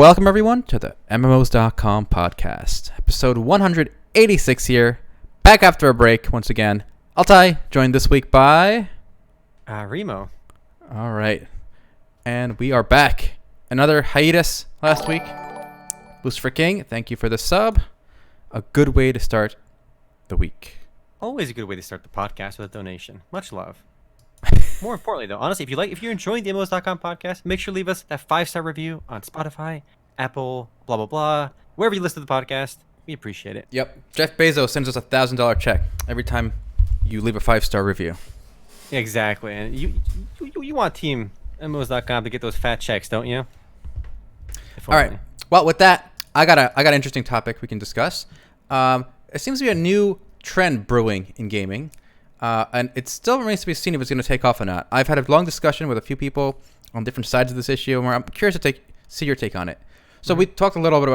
Welcome everyone to the MMOs.com podcast, episode 186 here, back after a break once again. Altay, joined this week by... Remo. Alright, and we are back. Another hiatus last week. Lucifer King, thank you for the sub. A good way to start the week. Always a good way to start the podcast with a donation. Much love. More importantly, though, honestly, if you're enjoying the MMOs.com podcast, make sure to leave us that 5-star review on Spotify, Apple, blah blah blah, wherever you listen to the podcast. We appreciate it. Yep, Jeff Bezos sends us a $1,000 check every time you leave a 5-star review. Exactly, and you want Team MMOs.com to get those fat checks, don't you? All right. Well, with that, I got an interesting topic we can discuss. It seems to be a new trend brewing in gaming. And it still remains to be seen if it's going to take off or not. I've had a long discussion with a few people on different sides of this issue, where I'm curious to see your take on it. So we talked a little bit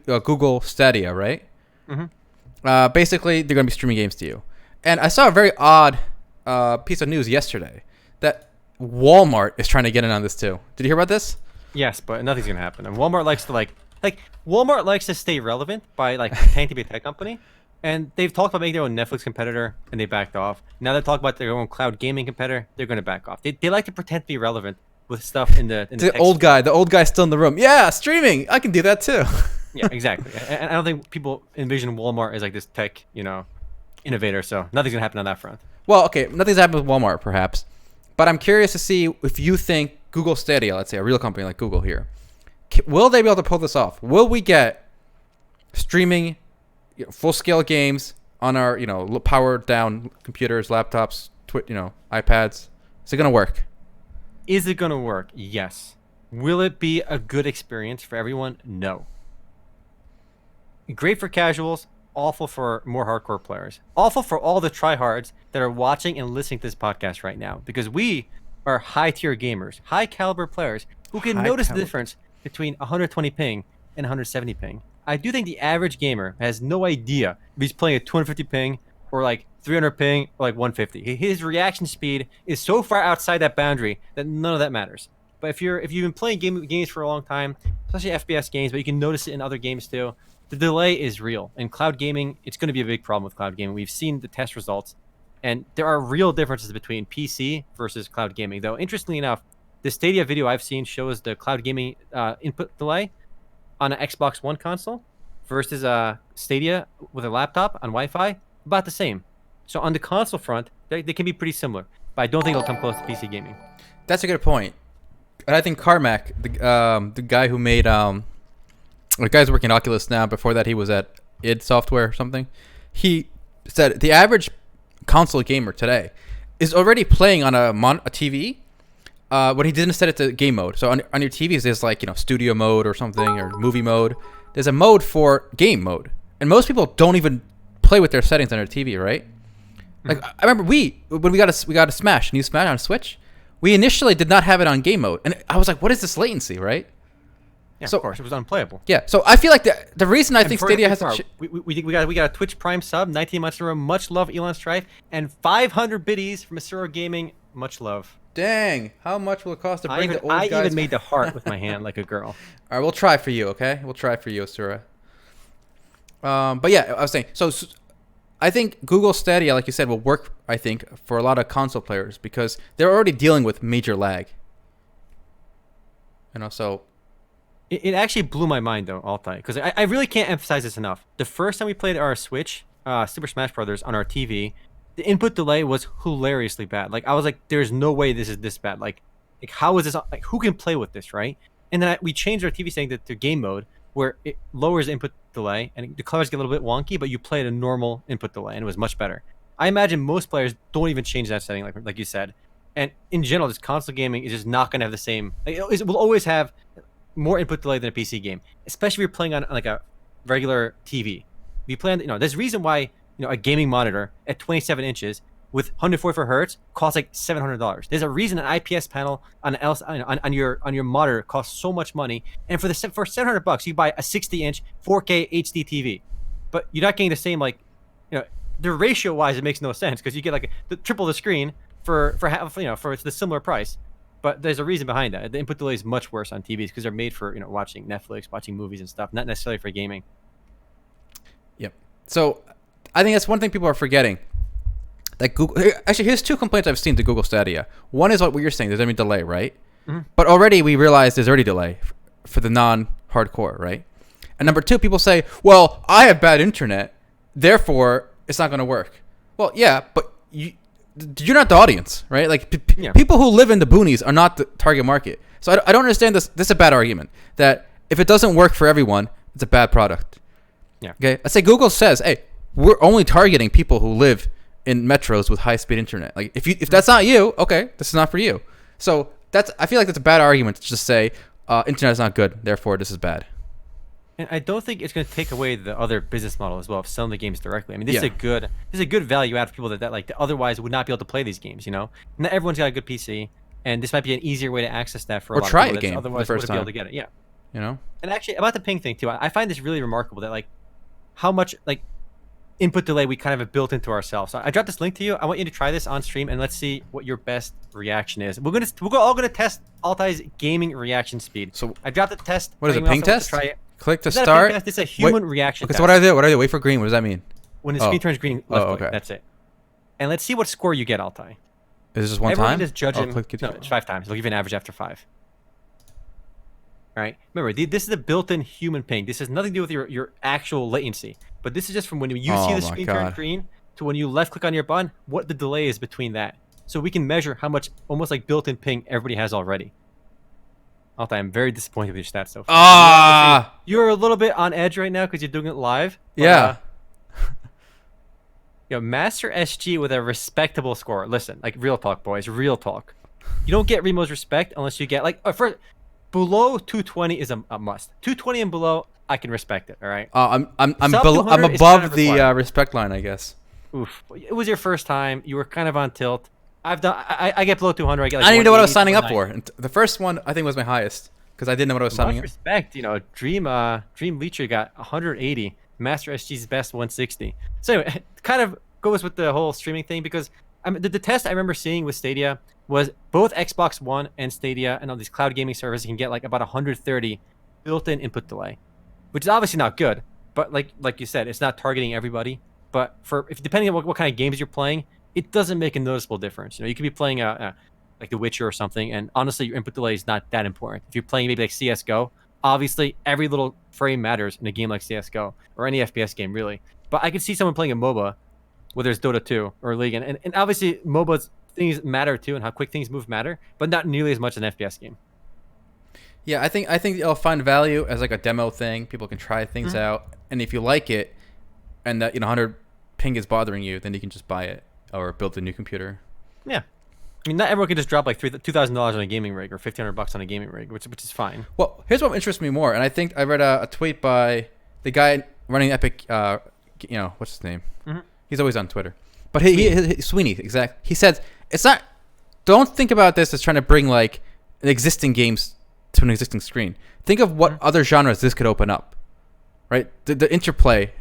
about Google Stadia, right? Mm-hmm. Basically, they're going to be streaming games to you. And I saw a very odd piece of news yesterday that Walmart is trying to get in on this too. Did you hear about this? Yes, but nothing's going to happen. And Walmart likes to Walmart likes to stay relevant by pretending to be a tech company. And they've talked about making their own Netflix competitor, and they backed off. Now they're talking about their own cloud gaming competitor. They're going to back off. They like to pretend to be relevant with stuff in the old guy. The old guy's still in the room. Yeah, streaming. I can do that too. Yeah, exactly. And I don't think people envision Walmart as like this tech, innovator. So nothing's going to happen on that front. Well, okay, nothing's happened with Walmart, perhaps. But I'm curious to see if you think Google Stadia, let's say a real company like Google here, will they be able to pull this off? Will we get streaming full-scale games on our, powered-down computers, laptops, iPads? Is it going to work? Is it going to work? Yes. Will it be a good experience for everyone? No. Great for casuals, awful for more hardcore players. Awful for all the tryhards that are watching and listening to this podcast right now, because we are high-tier gamers, high-caliber players who can notice the difference between 120 ping and 170 ping. I do think the average gamer has no idea if he's playing at 250 ping or 300 ping or 150. His reaction speed is so far outside that boundary that none of that matters. But if you've been playing games for a long time, especially FPS games, but you can notice it in other games too, the delay is real. And cloud gaming, it's going to be a big problem with cloud gaming. We've seen the test results, and there are real differences between PC versus cloud gaming. Though, interestingly enough, the Stadia video I've seen shows the cloud gaming input delay on an Xbox One console versus Stadia with a laptop on Wi-Fi, about the same. So on the console front, they can be pretty similar, but I don't think it'll come close to PC gaming. That's a good point. And I think Carmack, the guy who made the guy's working at Oculus now. Before that, he was at id Software or something. He said the average console gamer today is already playing on a TV. But he didn't set it to game mode. So on your TVs, there's studio mode or something, or movie mode. There's a mode for game mode, and most people don't even play with their settings on their TV, right? I remember when we got a Smash, new Smash on Switch, we initially did not have it on game mode, and I was like, what is this latency, right? Yeah, so, of course, it was unplayable. Yeah, so I feel like the reason I think Stadia has we got a Twitch Prime sub, 19 months in a row. Much love, Elon Strife, and 500 biddies from Asura Gaming. Much love. Dang, how much will it cost to bring the old guys? I even made the heart with my hand like a girl. All right, we'll try for you, okay? We'll try for you, Asura. But yeah, I was saying, so I think Google Stadia, like you said, will work, I think, for a lot of console players because they're already dealing with major lag. So... It actually blew my mind, though, Altay, because I really can't emphasize this enough. The first time we played our Switch, Super Smash Brothers, on our TV, the input delay was hilariously bad. I was like, there's no way this is this bad. How is this? Who can play with this, right? And then we changed our TV setting to game mode, where it lowers input delay, and the colors get a little bit wonky, but you play at a normal input delay, and it was much better. I imagine most players don't even change that setting, like you said. And in general, this console gaming is just not going to have the same... It will always have more input delay than a PC game, especially if you're playing on a regular TV. If you play on, there's a reason why a gaming monitor at 27 inches with 144 hertz costs $700. There's a reason an IPS panel on your monitor costs so much money, and for $700 you buy a 60-inch 4K HD TV, but you're not getting the same the ratio wise it makes no sense because you get the triple the screen for half for the similar price. But there's a reason behind that. The input delay is much worse on TVs because they're made for watching Netflix, watching movies and stuff, not necessarily for gaming. Yep. So I think that's one thing people are forgetting. Like Google, actually, here's 2 complaints I've seen to Google Stadia. One is what you're saying. There's any delay, right? Mm-hmm. But already we realize there's already delay for the non-hardcore, right? And number 2, people say, well, I have bad internet, therefore it's not going to work. Well, yeah, but you're not the audience, right? Like people who live in the boonies are not the target market. So I don't understand this. This is a bad argument that if it doesn't work for everyone, it's a bad product. Yeah. Okay. Let's say Google says, hey, we're only targeting people who live in metros with high-speed internet. Like if that's not you, okay, this is not for you. So I feel like that's a bad argument to just say internet is not good, therefore this is bad. And I don't think it's going to take away the other business model as well of selling the games directly. I mean, this is a good value add for people that like that otherwise would not be able to play these games. Not everyone's got a good PC, and this might be an easier way to access that for a lot of people. Or try a game otherwise the first time. Be able to get it. Yeah. And actually, about the ping thing too, I find this really remarkable that like how much like input delay we kind of have built into ourselves. So I dropped this link to you. I want you to try this on stream and let's see what your best reaction is. We're all gonna test Altay's gaming reaction speed. So I dropped the test. What is it? Ping test? Try it. Click to start. It's a human reaction test. So what do I do? What do I do? Wait for green. What does that mean? When the screen turns green, left click. That's it. And let's see what score you get, Altay. Is this just one Everyone time? Just judge him. No, it's 5 times. They'll give you an average after 5. All right. Remember, this is a built-in human ping. This has nothing to do with your actual latency. But this is just from when you see the screen turn green to when you left-click on your button, what the delay is between that. So we can measure how much almost like built-in ping everybody has already. Altay, I'm very disappointed with your stats so far. You're a little bit on edge right now because you're doing it live. But, Master SG with a respectable score. Listen, like real talk, boys, real talk. You don't get Remo's respect unless you get like first below 220 is a must. 220 and below, I can respect it. All right. I'm above the respect line, I guess. Oof. It was your first time. You were kind of on tilt. I get below 200. I get. Like I didn't even know what I was signing up for. And the first one I think was my highest because I didn't know what I was signing up. Respect, Dream Leecher got 180. Master SG's best 160. So anyway, it kind of goes with the whole streaming thing because the test I remember seeing with Stadia was both Xbox One and Stadia and all these cloud gaming services can get like about 130 built-in input delay, which is obviously not good. But like you said, it's not targeting everybody. But depending on what kind of games you're playing, it doesn't make a noticeable difference. You could be playing like The Witcher or something, and honestly, your input delay is not that important. If you're playing maybe like CS:GO, obviously every little frame matters in a game like CS:GO or any FPS game really. But I could see someone playing a MOBA, whether it's Dota 2 or League, and obviously MOBA's things matter too, and how quick things move matter, but not nearly as much as an FPS game. Yeah, I think they'll find value as like a demo thing. People can try things out, and if you like it, and that 100 ping is bothering you, then you can just buy it or build a new computer. Yeah. I mean, not everyone can just drop like $2,000 on a gaming rig or $1,500 on a gaming rig, which is fine. Well, here's what interests me more, and I think I read a tweet by the guy running Epic. What's his name? Mm-hmm. He's always on Twitter, but Sweeney, exactly. He said it's not. Don't think about this as trying to bring like an existing games to an existing screen. Think of what other genres this could open up, right? The interplay.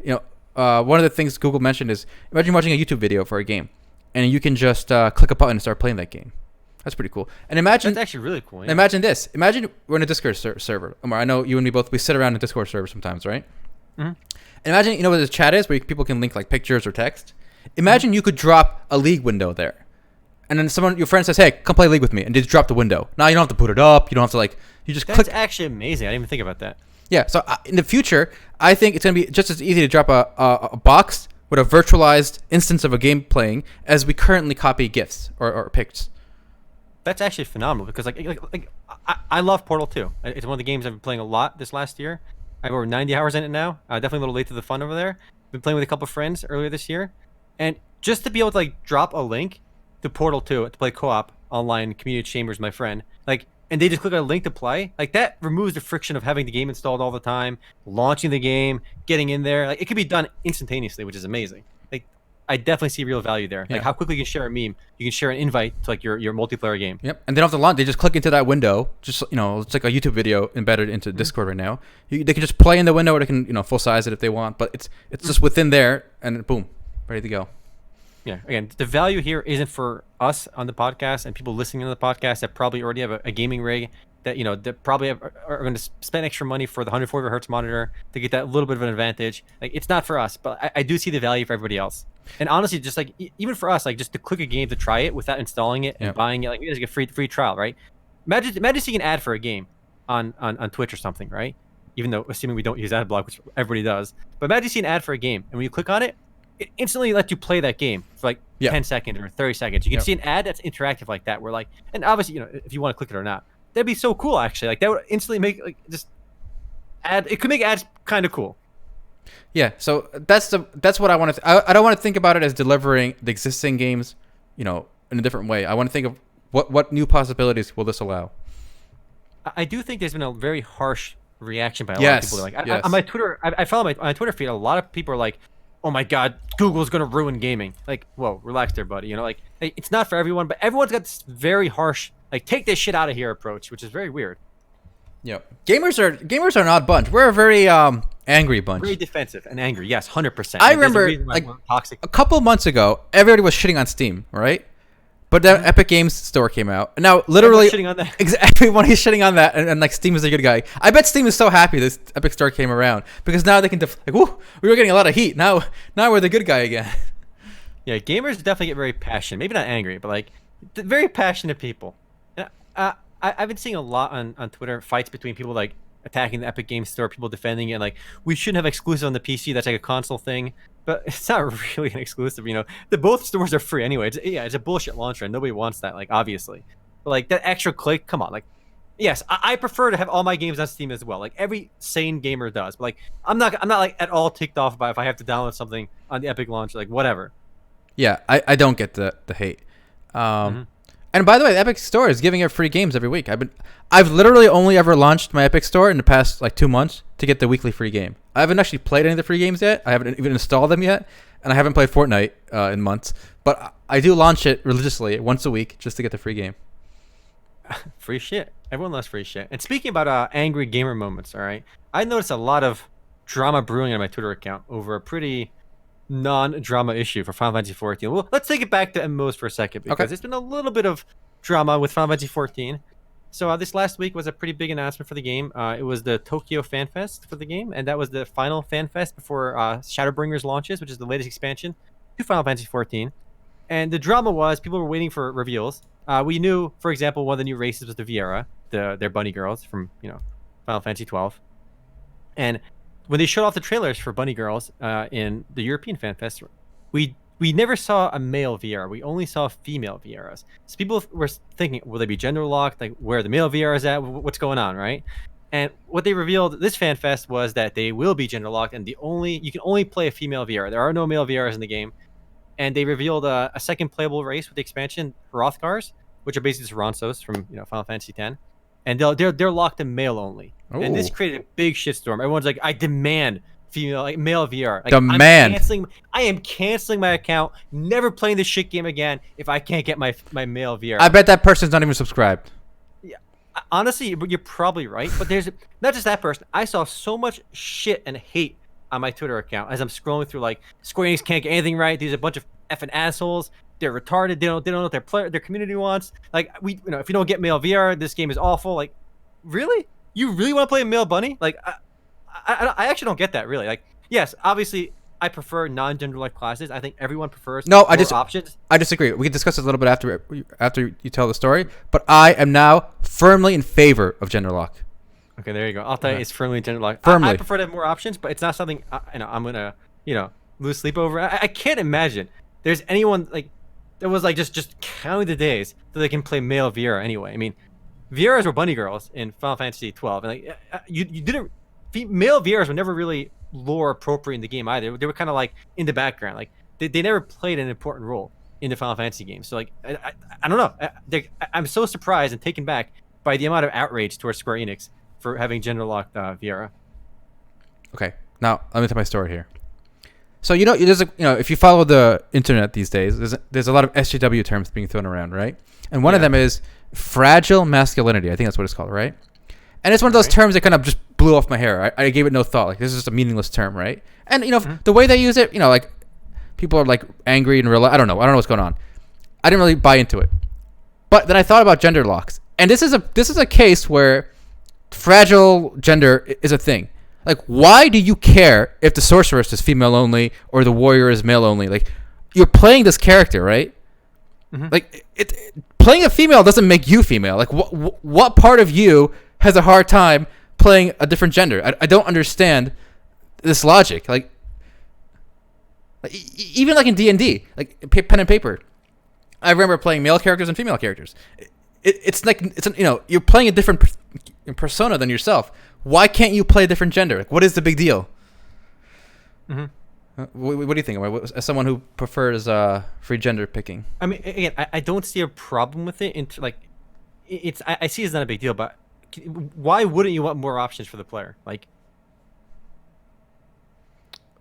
One of the things Google mentioned is imagine watching a YouTube video for a game, and you can just click a button and start playing that game. That's pretty cool. And imagine that's actually really cool. Yeah. Imagine this. Imagine we're in a Discord server. Omar, I know you and me both. We sit around in a Discord server sometimes, right? Mm-hmm. And imagine what the chat is, where people can link like pictures or text. Imagine you could drop a League window there, and then your friend says, "Hey, come play League with me," and they just drop the window. Now you don't have to put it up. You don't have to you just click. That's actually amazing. I didn't even think about that. Yeah, so in the future, I think it's going to be just as easy to drop a box with a virtualized instance of a game playing as we currently copy GIFs or pics. That's actually phenomenal because I love Portal 2. It's one of the games I've been playing a lot this last year. I have over 90 hours in it now. Definitely a little late to the fun over there. Been playing with a couple of friends earlier this year. And just to be able to drop a link to Portal 2 to play co-op online community chambers with my friend, and they just click on a link to play, that removes the friction of having the game installed all the time, launching the game, getting in there. It could be done instantaneously, which is amazing. I definitely see real value there. Yeah. How quickly you can share a meme, you can share an invite to your multiplayer game. Yep, and they don't have to launch. They just click into that window. Just it's like a YouTube video embedded into Discord right now. They can just play in the window, or they can full size it if they want. But it's just within there, and boom, ready to go. Yeah, again, the value here isn't for us on the podcast and people listening to the podcast that probably already have a gaming rig that that probably are going to spend extra money for the 140 hertz monitor to get that little bit of an advantage. Like, it's not for us, but I do see the value for everybody else. And honestly, just like even for us, like just to click a game to try it without installing it and buying it, like it's like a free trial, right? Imagine seeing an ad for a game on Twitch or something, right? Even though assuming we don't use ad block, which everybody does, but imagine seeing an ad for a game and when you click on it, it instantly lets you play that game for like 10 seconds or 30 seconds. You can see an ad that's interactive like that, where like, and obviously if you want to click it or not, that'd be so cool actually. Like that would instantly make like just ad. It could make ads kind of cool. Yeah, so that's what I want to. I don't want to think about it as delivering the existing games, in a different way. I want to think of what new possibilities will this allow. I do think there's been a very harsh reaction by a lot of people. Like on my Twitter, I follow on my Twitter feed. A lot of people are like, "Oh my God, Google's gonna ruin gaming." Like, whoa, relax there, buddy. Like it's not for everyone, but everyone's got this very harsh, like, take this shit out of here approach, which is very weird. Yeah, gamers are an odd bunch. We're a very angry bunch. Very defensive and angry. Yes, 100%. I remember like toxic. A couple months ago, everybody was shitting on Steam, right? But then Epic Games Store came out, and now literally shitting on that. Everyone is shitting on that, and like Steam is a good guy. I bet Steam is so happy this Epic Store came around because now they can like, whoo, we were getting a lot of heat. Now we're the good guy again. Yeah, gamers definitely get very passionate. Maybe not angry, but like very passionate people. I've been seeing a lot on Twitter fights between people like attacking the Epic Games Store, people defending it, like we shouldn't have exclusive on the PC. That's like a console thing, but it's not really an exclusive. The both stores are free anyway. It's a bullshit launcher, and nobody wants that. Like obviously, but like that extra click, come on. Like, yes, I prefer to have all my games on Steam as well. Like every sane gamer does. But like I'm not like at all ticked off by if I have to download something on the Epic launcher, like whatever. Yeah, I don't get the hate. And by the way, the Epic Store is giving out free games every week. I've literally only ever launched my Epic Store in the past like 2 months to get the weekly free game. I haven't actually played any of the free games yet. I haven't even installed them yet, and I haven't played Fortnite in months. But I do launch it religiously once a week just to get the free game. Free shit. Everyone loves free shit. And speaking about angry gamer moments, all right, I noticed a lot of drama brewing on my Twitter account over a pretty non-drama issue for Final Fantasy XIV. Well, let's take it back to MMOs for a second because there's been a little bit of drama with Final Fantasy XIV. So this last week was a pretty big announcement for the game. It was the Tokyo Fan Fest for the game, and that was the final Fan Fest before Shadowbringers launches, which is the latest expansion to Final Fantasy XIV. And the drama was people were waiting for reveals. We knew, for example, one of the new races was the Viera, their bunny girls from Final Fantasy XII. And when they showed off the trailers for bunny girls in the European Fan Fest, we never saw a male Viera. We only saw female Vieras. So people were thinking, will they be gender locked? Like, where are the male Vieras at? What's going on, right? And what they revealed this Fan Fest was that they will be gender locked, and you can only play a female Viera. There are no male Vieras in the game. And they revealed a second playable race with the expansion, Hrothgars, which are basically just Ronsos from Final Fantasy X. And they're locked in male only. Ooh. And this created a big shitstorm. Everyone's like, I demand female, like male VR. Like, demand. I am canceling my account. Never playing this shit game again if I can't get my male VR. I bet that person's not even subscribed. Yeah, honestly, you're probably right. But there's not just that person. I saw so much shit and hate on my Twitter account as I'm scrolling through. Like, Square Enix can't get anything right. These are a bunch of effing assholes. They're retarded. They don't know what their community wants. Like, if you don't get male VR, this game is awful. Like, really? You really want to play a male bunny? Like, I actually don't get that, really. Like, yes, obviously, I prefer non-gender-like classes. I think everyone prefers options. I disagree. We can discuss this a little bit after you tell the story. But I am now firmly in favor of gender lock. Okay, there you go. Altai is firmly gender lock. Firmly. I prefer to have more options, but it's not something I'm gonna lose sleep over. I can't imagine there's anyone like that was like just counting the days that they can play male Viera anyway. I mean, Vieras were bunny girls in Final Fantasy XII, and like you didn't. Male Vieras were never really lore appropriate in the game either. They were kind of like in the background. Like they never played an important role in the Final Fantasy games. So like I don't know. I'm so surprised and taken back by the amount of outrage towards Square Enix for having gender locked Viera. Okay, now let me tell my story here. So there's if you follow the internet these days, there's a lot of SJW terms being thrown around, right? And one of them is fragile masculinity. I think that's what it's called, right? And it's one of those terms that kind of just blew off my hair. I gave it no thought. Like, this is just a meaningless term, right? And the way they use it, like people are like angry and I don't know what's going on. I didn't really buy into it. But then I thought about gender locks, and this is a case where fragile gender is a thing. Like, why do you care if the sorceress is female only or the warrior is male only? Like, you're playing this character, right? Mm-hmm. Like, playing a female doesn't make you female. Like, what part of you has a hard time playing a different gender? I don't understand this logic. Like even like in D&D, like pen and paper, I remember playing male characters and female characters. It's you're playing a different persona than yourself. Why can't you play a different gender? Like, what is the big deal? Mm-hmm. What do you think? As someone who prefers free gender picking, I mean, again, I don't see a problem with it. I see it's not a big deal, but why wouldn't you want more options for the player? Like,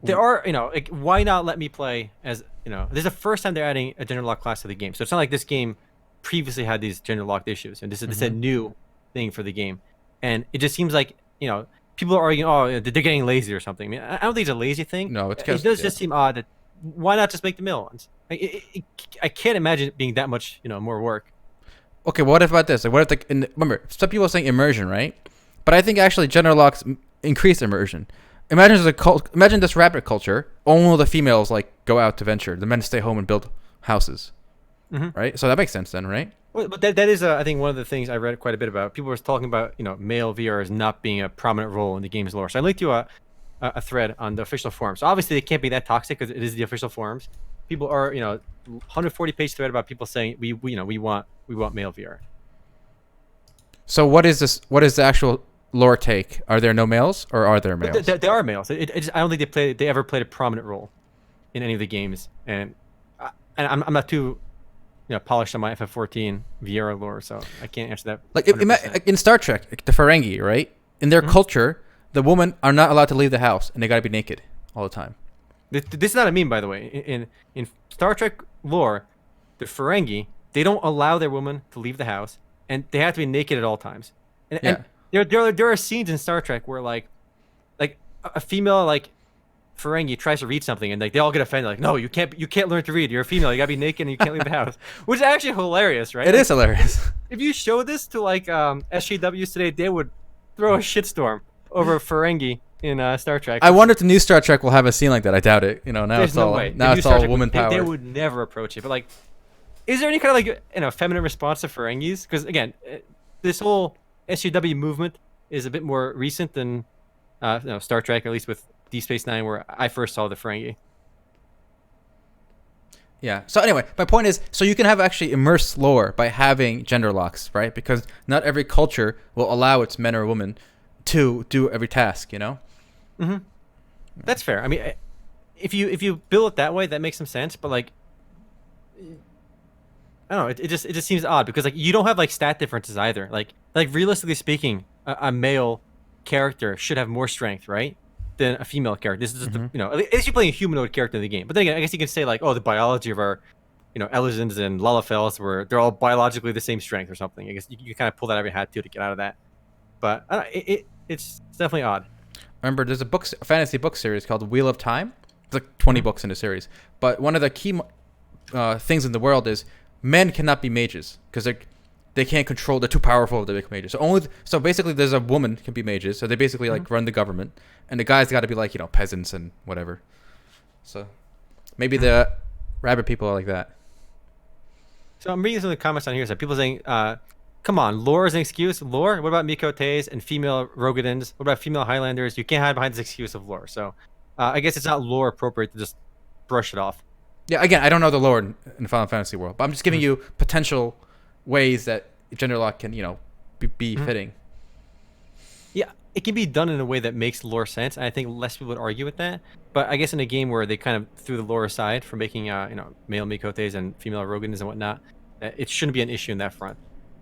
there are, like, why not let me play as, this is the first time they're adding a gender lock class to the game. So it's not like this game previously had these gender locked issues, and this is a new thing for the game. And it just seems like, people are arguing, oh, they're getting lazy or something. I mean, I don't think it's a lazy thing. No, it does just seem odd that why not just make the male ones? I can't imagine it being that much, more work. Okay, what about this? Like, what if remember, some people are saying immersion, right? But I think actually gender locks increase immersion. Imagine this rabbit culture. Only the females like go out to venture. The men stay home and build houses, right? So that makes sense then, right? Well, but that is, I think, one of the things I read quite a bit about. People were talking about, male VRs not being a prominent role in the game's lore. So I linked you a thread on the official forums. So obviously, they can't be that toxic because it is the official forums. People are, 140-page thread about people saying we want male VR. So what is this? What is the actual lore take? Are there no males, or are there males? There are males. I don't think they ever played a prominent role in any of the games, and I'm not too polished on my FF14 Viera lore, so I can't answer that. Like in Star Trek, like the Ferengi, right? In their culture, the women are not allowed to leave the house, and they gotta be naked all the time. This is not a meme, by the way. In Star Trek lore, the Ferengi, they don't allow their women to leave the house, and they have to be naked at all times. And there are scenes in Star Trek where like a female like Ferengi tries to read something, and like they all get offended, like, no, you can't learn to read. You're a female. You gotta be naked, and you can't leave the house. Which is actually hilarious, right? It is hilarious. If you show this to like SJWs today, they would throw a shitstorm over Ferengi in Star Trek. I wonder if the new Star Trek will have a scene like that. I doubt it. Now it's all woman power. They would never approach it. But like, is there any kind of like feminine response to Ferengis? Because again, this whole SJW movement is a bit more recent than Star Trek, at least with Deep Space Nine, where I first saw the Ferengi. Yeah. So anyway, my point is, so you can have actually immersed lore by having gender locks, right? Because not every culture will allow its men or women to do every task. Mm-hmm. That's fair. I mean, if you build it that way, that makes some sense. But like, I don't know. It just seems odd because like you don't have like stat differences either. Like realistically speaking, a male character should have more strength, right, than a female character. This is just at least you're playing a humanoid character in the game. But then again, I guess you can say like, oh, the biology of our Elizons and Lalafels were they're all biologically the same strength or something. I guess you kind of pull that out of your hat too to get out of that. But I don't know, it's definitely odd. Remember, there's a fantasy book series called Wheel of Time. It's like 20 books in the series. But one of the key things in the world is men cannot be mages because they can't control. They're too powerful to become mages. So basically, there's a woman can be mages. So they basically like run the government, and the guys got to be like peasants and whatever. So maybe the rabbit people are like that. So I'm reading some of the comments on here. So people saying, "Come on, lore is an excuse. Lore? What about Mikotes and female Rogadins? What about female Highlanders? You can't hide behind this excuse of lore." So I guess it's not lore appropriate to just brush it off. Yeah. Again, I don't know the lore in the Final Fantasy world, but I'm just giving you potential ways that gender lock can be fitting. Yeah, it can be done in a way that makes lore sense, and I think less people would argue with that. But I guess in a game where they kind of threw the lore aside for making male Mikotes and female Rogadins and whatnot, it shouldn't be an issue in that front.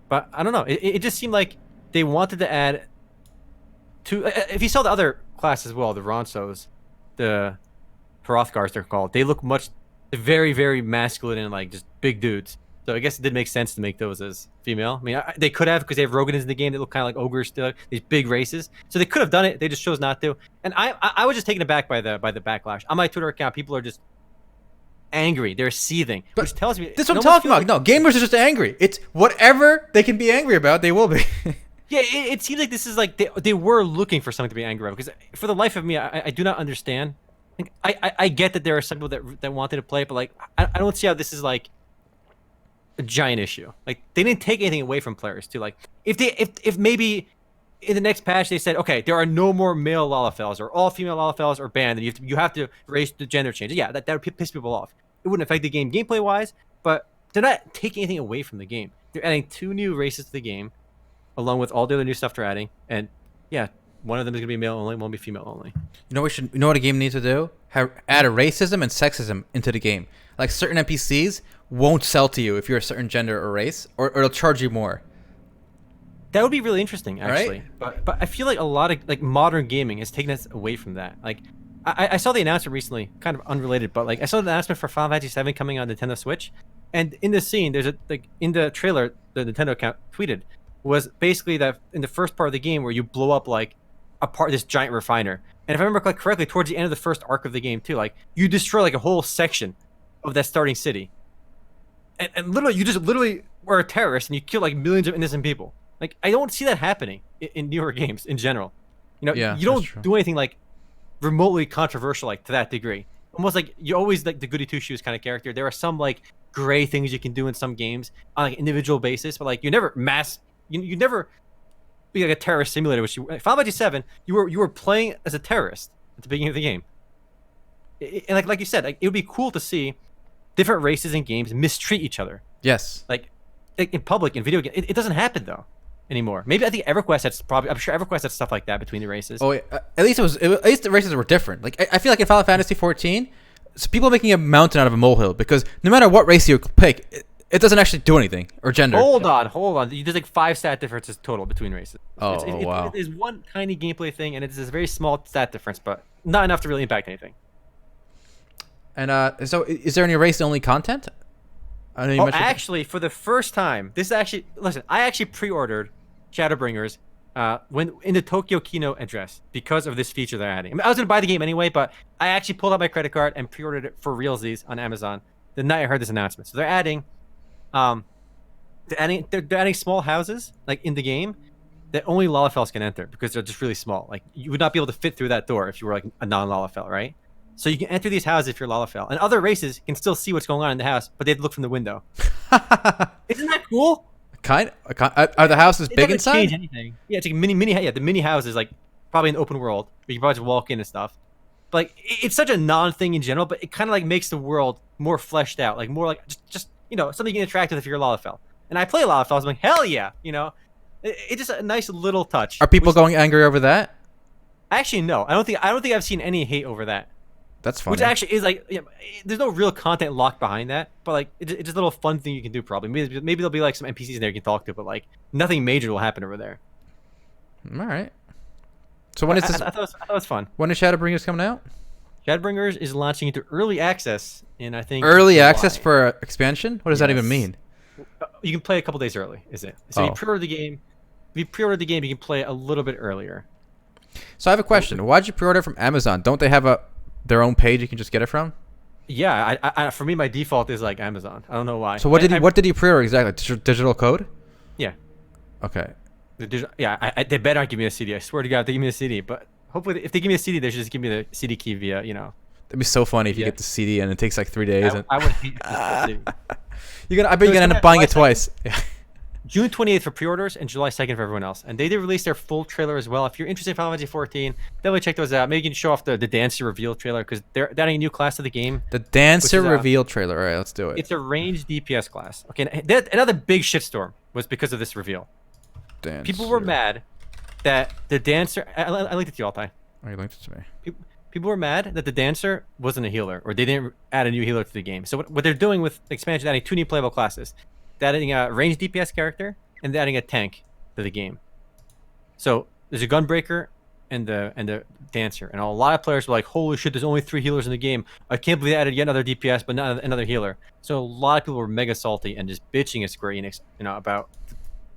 But I don't know, it just seemed like they wanted to add to if you saw the other class as well, the Ronsos, the Hrothgars they're called, they look very, very masculine and like just big dudes. So I guess it did make sense to make those as female. I mean, they could have because they have Rogadins in the game that look kind of like ogres still, these big races. So they could have done it. They just chose not to. And I was just taken aback by the backlash on my Twitter account. People are just angry. They're seething, But which tells me this is what I'm talking about. No, gamers are just angry. It's whatever they can be angry about, they will be. Yeah, it seems like this is like they were looking for something to be angry about, because for the life of me, I do not understand. Like, I get that there are some people that wanted to play it, but like I don't see how this is like a giant issue. Like, they didn't take anything away from players too. Like, if maybe in the next patch they said, okay, there are no more male Lalafels, or all female Lalafels are banned, and you have to erase the gender change. Yeah, that would piss people off. It wouldn't affect the game gameplay wise, but they're not taking anything away from the game. They're adding 2 new races to the game, along with all the other new stuff they're adding, and yeah, one of them is gonna be male only, one will be female only. You know what a game needs to do? Add a racism and sexism into the game. Like, certain NPCs won't sell to you if you're a certain gender or race, or it'll charge you more. That would be really interesting, actually. Right? But I feel like a lot of like modern gaming has taken us away from that. Like, I saw the announcement recently, kind of unrelated, but like I saw the announcement for Final Fantasy VII coming on Nintendo Switch, and in the scene, there's in the trailer, the Nintendo account tweeted, was basically that in the first part of the game where you blow up like this giant refiner, and if I remember correctly, towards the end of the first arc of the game too, like you destroy like a whole section of that starting city, and literally you just were a terrorist and you kill like millions of innocent people. Like, I don't see that happening in newer games in general. You know, Yeah, you don't do anything like remotely controversial like to that degree. Almost like you're always like the goody two shoes kind of character. There are some like gray things you can do in some games on like individual basis, but like you never you never be like a terrorist simulator. Which Final Fantasy VII, you were playing as a terrorist at the beginning of the game. And like you said, like, it would be cool to see different races and games mistreat each other. Yes. Like in public, in video games, it doesn't happen though anymore. Maybe I think EverQuest has I'm sure EverQuest has stuff like that between the races. Oh, at least at least the races were different. Like, I feel like in Final Fantasy 14, so people are making a mountain out of a molehill, because no matter what race you pick, it doesn't actually do anything, or gender. Hold on. There's like 5 stat differences total between races. Oh, wow. It is one tiny gameplay thing, and it's this very small stat difference, but not enough to really impact anything. And so is there any race-only content? I know you mentioned actually, for the first time, I actually pre-ordered Shadowbringers when in the Tokyo keynote address because of this feature they're adding. I mean, I was gonna buy the game anyway, but I actually pulled out my credit card and pre-ordered it for realsies on Amazon the night I heard this announcement. So they're adding small houses like in the game that only Lalafels can enter, because they're just really small. Like, you would not be able to fit through that door if you were like a non-Lalafel, right? So you can enter these houses if you're Lalafel, and other races can still see what's going on in the house, but they have to look from the window. Isn't that cool? Are the houses big inside? Change anything. Yeah, it's like mini. Yeah, the mini house is like probably an open world where you can probably just walk in and stuff. But like, it's such a non-thing in general, but it kind of like makes the world more fleshed out, like more like just something you can interact with if you're a Lalafel. And I play Lalafel, I was like, hell yeah, it's just a nice little touch. Are people going angry over that? Actually, no. I don't think I've seen any hate over that. That's funny. Which actually is like, there's no real content locked behind that, but like it's just a little fun thing you can do. Probably maybe there'll be like some NPCs in there you can talk to, but like nothing major will happen over there. All right. So when is this? I thought it was fun. When is Shadowbringers coming out? Shadowbringers is launching into early access in, I think, early July. access for expansion. What does that even mean? You can play a couple days early. Is it? So you pre-order the game. If you pre-order the game, you can play a little bit earlier. So I have a question. Why'd you pre-order from Amazon? Don't they have their own page you can just get it from? Yeah, I for me, my default is like Amazon. I don't know why. So what did you pre-order exactly? Digital code? Yeah. Okay. They better not give me a CD. I swear to God, they give me a CD. But hopefully, if they give me a CD, they should just give me the CD key via, That'd be so funny if you get the CD and it takes like 3 days. I would hate the CD. I bet you're gonna end up buying it twice. June 28th for pre-orders and July 2nd for everyone else. And they did release their full trailer as well. If you're interested in Final Fantasy 14, definitely check those out. Maybe you can show off the Dancer reveal trailer, because they're adding a new class to the game. The Dancer reveal trailer. All right, let's do it. It's a ranged DPS class. Okay, another big shitstorm was because of this reveal. Dancer. People were mad that the Dancer... I linked it to you, Altay. Oh, you linked it to me. People were mad that the Dancer wasn't a healer, or they didn't add a new healer to the game. So what they're doing with expansion, adding 2 new playable classes. They're adding a ranged DPS character, and they're adding a tank to the game. So there's a Gunbreaker and the Dancer, and a lot of players were like, "Holy shit! There's only 3 healers in the game. I can't believe they added yet another DPS, but not another healer." So a lot of people were mega salty and just bitching at Square Enix, about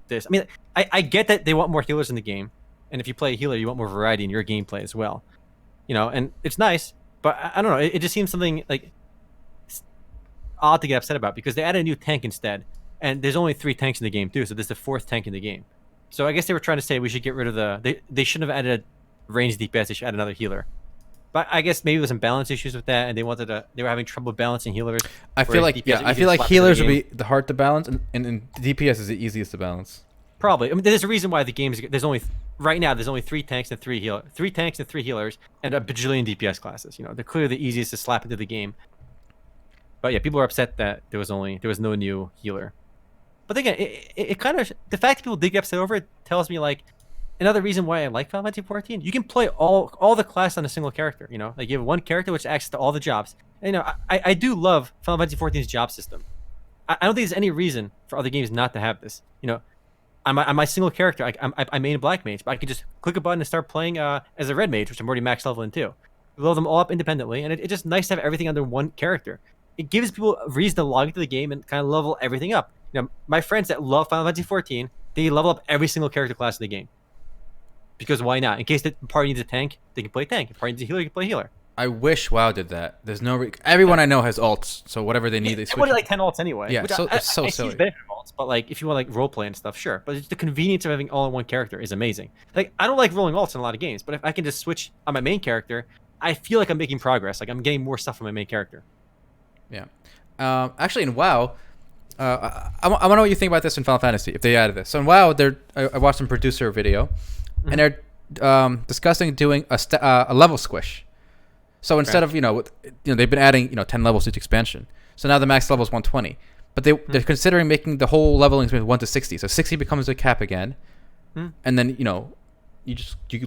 this. I mean, I get that they want more healers in the game, and if you play a healer, you want more variety in your gameplay as well. And it's nice, but I don't know. It just seems something like odd to get upset about because they added a new tank instead, and there's only 3 tanks in the game too, so there's the 4th tank in the game. So I guess they were trying to say we should get rid of they shouldn't have added a ranged DPS. They should add another healer. But I guess maybe there was some balance issues with that, and they were having trouble balancing healers. I feel like healers would be the hard to balance, and DPS is the easiest to balance. Probably. I mean, there's a reason why the game is. Right now there's only 3 tanks and 3 healers, and a bajillion DPS classes. You know, they're clearly the easiest to slap into the game. But yeah, people are upset that there was no new healer. But again, it kind of, the fact that people did get upset over it tells me like another reason why I like Final Fantasy 14. You can play all the classes on a single character. You know, like you have one character which access to all the jobs. And, you know, I do love Final Fantasy 14's job system. I don't think there's any reason for other games not to have this. You know, on my single character, I main black mage, but I can just click a button and start playing as a red mage, which I'm already max level in too. Level them all up independently, and it's just nice to have everything under one character. It gives people a reason to log into the game and kind of level everything up. You know, my friends that love Final Fantasy 14, they level up every single character class in the game. Because why not? In case the party needs a tank, they can play tank. If the party needs a healer, they can play healer. I wish WoW did that. There's no everyone I know has alts, so whatever they need, they switch. It like 10 alts anyway. Yeah, so it's so I silly. see the benefit of alts, but like if you want like roleplay and stuff, sure. But the convenience of having all in one character is amazing. Like I don't like rolling alts in a lot of games, but if I can just switch on my main character, I feel like I'm making progress. Like I'm getting more stuff from my main character. Yeah. Actually, in WoW, I want to know what you think about this in Final Fantasy if they added this. So in WoW, I watched some producer video, and they're discussing doing a level squish. So instead of they've been adding 10 levels to each expansion. So now the max level is 120, but they're considering making the whole leveling experience 1 to 60. So 60 becomes a cap again, and then you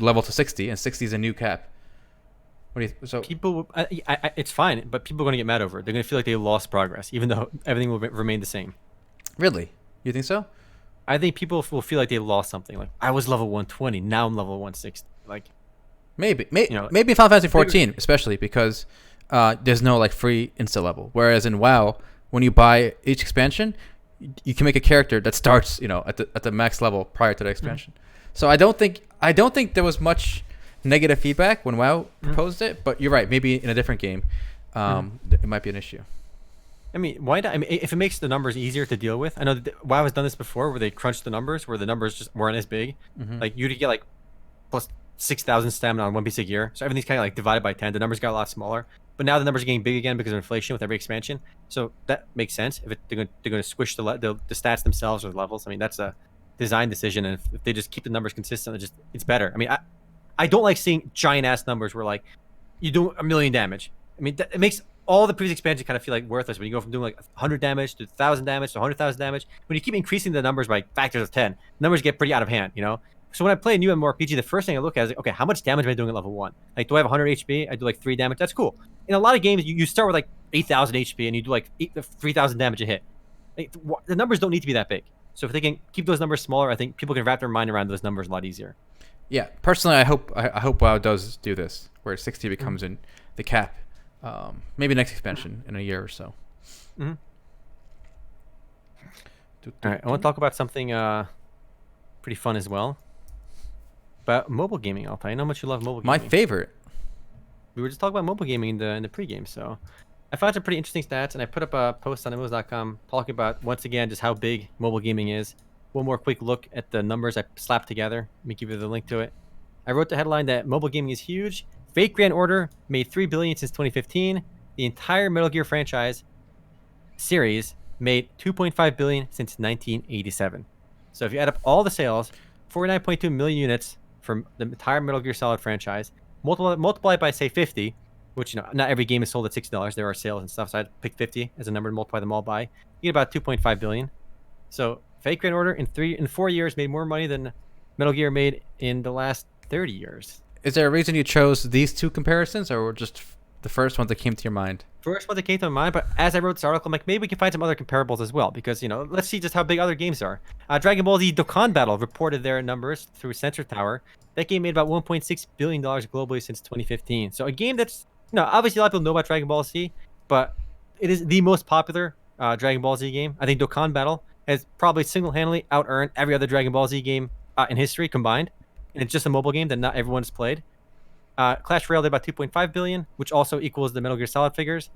level to 60, and 60 is a new cap. What do you? So people, it's fine, but people are going to get mad over it. They're going to feel like they lost progress, even though everything will remain the same. Really, you think so? I think people will feel like they lost something. Like I was level 120, now I'm level 160. Like. Maybe Final Fantasy 14, especially because there's no like free insta level. Whereas in WoW, when you buy each expansion, you can make a character that starts at the max level prior to the expansion. So I don't think there was much negative feedback when WoW proposed it. But you're right. Maybe in a different game, it might be an issue. I mean, why not? I mean, if it makes the numbers easier to deal with, I know that WoW has done this before, where they crunched the numbers, where the numbers just weren't as big. Like you'd get like plus 6,000 stamina on one piece of gear, so everything's kind of like divided by 10. The numbers got a lot smaller, but now the numbers are getting big again because of inflation with every expansion. So that makes sense. If they're going to squish the stats themselves or the levels, I mean that's a design decision, and if they just keep the numbers consistent, it's better. I mean, I don't like seeing giant ass numbers where like you do 1,000,000 damage. I mean, it makes all the previous expansions kind of feel like worthless when you go from doing like 100 damage to 1,000 damage to 100,000 damage. When you keep increasing the numbers by factors of 10, numbers get pretty out of hand, So when I play a new MMORPG, the first thing I look at is like, okay, how much damage am I doing at level 1? Like, do I have 100 HP? I do like 3 damage. That's cool. In a lot of games, you start with like 8,000 HP and you do like 3,000 damage a hit. Like, the numbers don't need to be that big. So if they can keep those numbers smaller, I think people can wrap their mind around those numbers a lot easier. Yeah, personally, I hope WoW does do this, where 60 becomes in the cap. Maybe next expansion in a year or so. All right, I want to talk about something pretty fun as well. About mobile gaming, Altay. I know how much you love mobile gaming. My favorite. We were just talking about mobile gaming in the pregame, so I found some pretty interesting stats, and I put up a post on MMOs.com talking about, once again, just how big mobile gaming is. One more quick look at the numbers I slapped together. Let me give you the link to it. I wrote the headline that mobile gaming is huge. Fate Grand Order made $3 billion since 2015. The entire Metal Gear franchise series made $2.5 billion since 1987. So if you add up all the sales, 49.2 million units from the entire Metal Gear Solid franchise, multiply by say 50, which not every game is sold at $60. There are sales and stuff, so I'd pick 50 as a number to multiply them all by. You get about 2.5 billion. So Fate Grand Order in 4 years made more money than Metal Gear made in the last 30 years. Is there a reason you chose these two comparisons, or just the first one that came to your mind? First one that came to my mind, but as I wrote this article, I'm like, maybe we can find some other comparables as well, because, let's see just how big other games are. Dragon Ball Z Dokkan Battle reported their numbers through Sensor Tower. That game made about $1.6 billion globally since 2015. So a game that's, obviously a lot of people know about Dragon Ball Z, but it is the most popular Dragon Ball Z game. I think Dokkan Battle has probably single-handedly out-earned every other Dragon Ball Z game in history combined. And it's just a mobile game that not everyone's played. Clash Royale did about 2.5 billion, which also equals the Metal Gear Solid figures.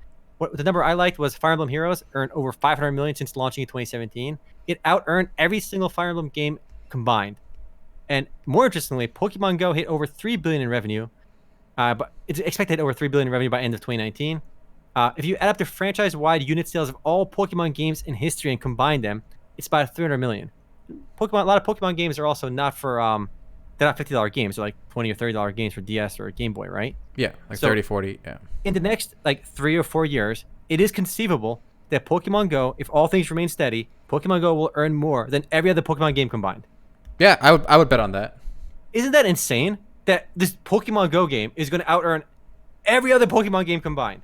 the number I liked was Fire Emblem Heroes earned over 500 million since launching in 2017. It out-earned every single Fire Emblem game combined. And more interestingly, Pokemon Go hit over 3 billion in revenue. But it's expected to hit over 3 billion in revenue by end of 2019. If you add up the franchise-wide unit sales of all Pokemon games in history and combine them, it's about 300 million. A lot of Pokemon games are also not for they're not $50 games. They're like $20 or $30 games for DS or Game Boy, right? Yeah, like 30, 40, yeah. In the next like 3 or 4 years, it is conceivable that Pokemon Go, if all things remain steady, Pokemon Go will earn more than every other Pokemon game combined. Yeah, I would bet on that. Isn't that insane? That this Pokemon Go game is going to out-earn every other Pokemon game combined.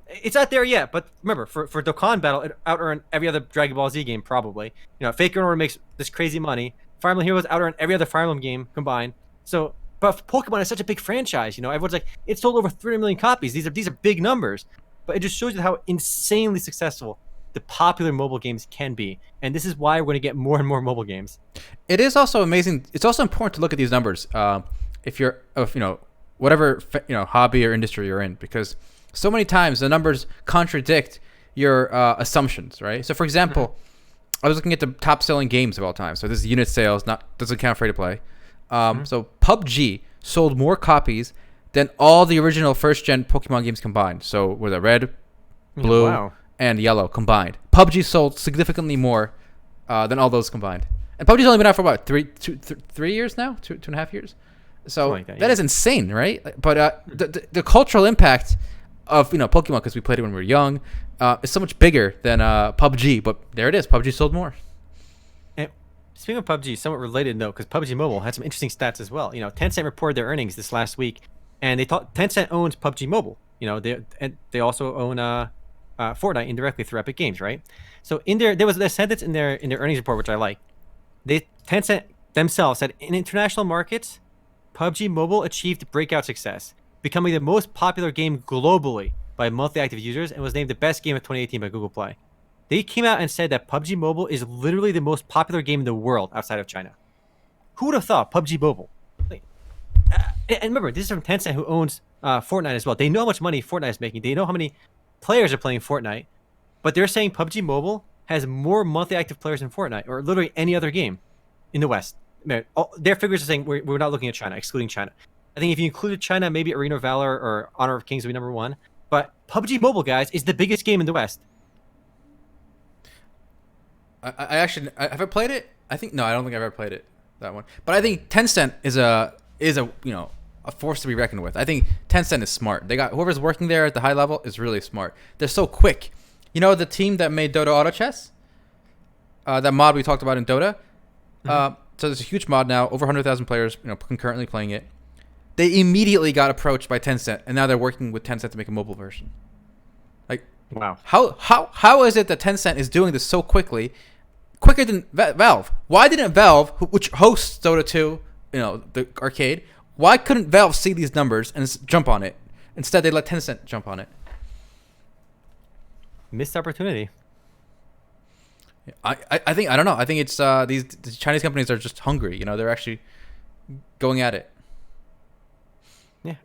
It's not there yet, but remember, for Dokkan Battle, it out-earned every other Dragon Ball Z game, probably. Faker Order makes this crazy money. Fire Emblem Heroes out-earned every other Fire Emblem game combined. So, but Pokemon is such a big franchise, everyone's like, it's sold over 300 million copies. These are big numbers. But it just shows you how insanely successful the popular mobile games can be. And this is why we're going to get more and more mobile games. It is also amazing. It's also important to look at these numbers if you're whatever hobby or industry you're in, because so many times the numbers contradict your assumptions, right? So for example, I was looking at the top selling games of all time. So this is unit sales, doesn't count free to play. So PUBG sold more copies than all the original first gen Pokemon games combined. So with a red, blue, and yellow combined, PUBG sold significantly more than all those combined. And PUBG's only been out for what, 3 years now, 2.5 years. So like that is insane, right? But the cultural impact of Pokemon, because we played it when we were young, is so much bigger than PUBG. But there it is, PUBG sold more. And speaking of PUBG, somewhat related note, because PUBG Mobile had some interesting stats as well. Tencent reported their earnings this last week, and they thought Tencent owns PUBG Mobile. They also own Fortnite indirectly through Epic Games, right? So there was a sentence in their earnings report which I like. Tencent themselves said in international markets, PUBG Mobile achieved breakout success, becoming the most popular game globally by monthly active users, and was named the best game of 2018 by Google Play. They came out and said that PUBG Mobile is literally the most popular game in the world outside of China. Who would have thought PUBG Mobile? And remember, this is from Tencent, who owns Fortnite as well. They know how much money Fortnite is making. They know how many players are playing Fortnite, but they're saying PUBG Mobile has more monthly active players than Fortnite or literally any other game in the West. Their figures are saying we're not looking at China, excluding China. I think if you included China, maybe Arena of Valor or Honor of Kings would be number one. But PUBG Mobile, guys, is the biggest game in the West. I actually have I played it? I think no, I don't think I've ever played it, that one. But I think Tencent is a force to be reckoned with. I think Tencent is smart. They got whoever's working there at the high level is really smart. They're so quick. The team that made Dota Auto Chess, that mod we talked about in Dota. So there's a huge mod now, over 100,000 players, concurrently playing it. They immediately got approached by Tencent, and now they're working with Tencent to make a mobile version. Like, wow. How is it that Tencent is doing this so quickly, quicker than Valve? Why didn't Valve, which hosts Dota 2, the arcade, why couldn't Valve see these numbers and jump on it? Instead, they let Tencent jump on it. Missed opportunity. I don't know. I think it's these Chinese companies are just hungry. They're actually going at it. Yeah,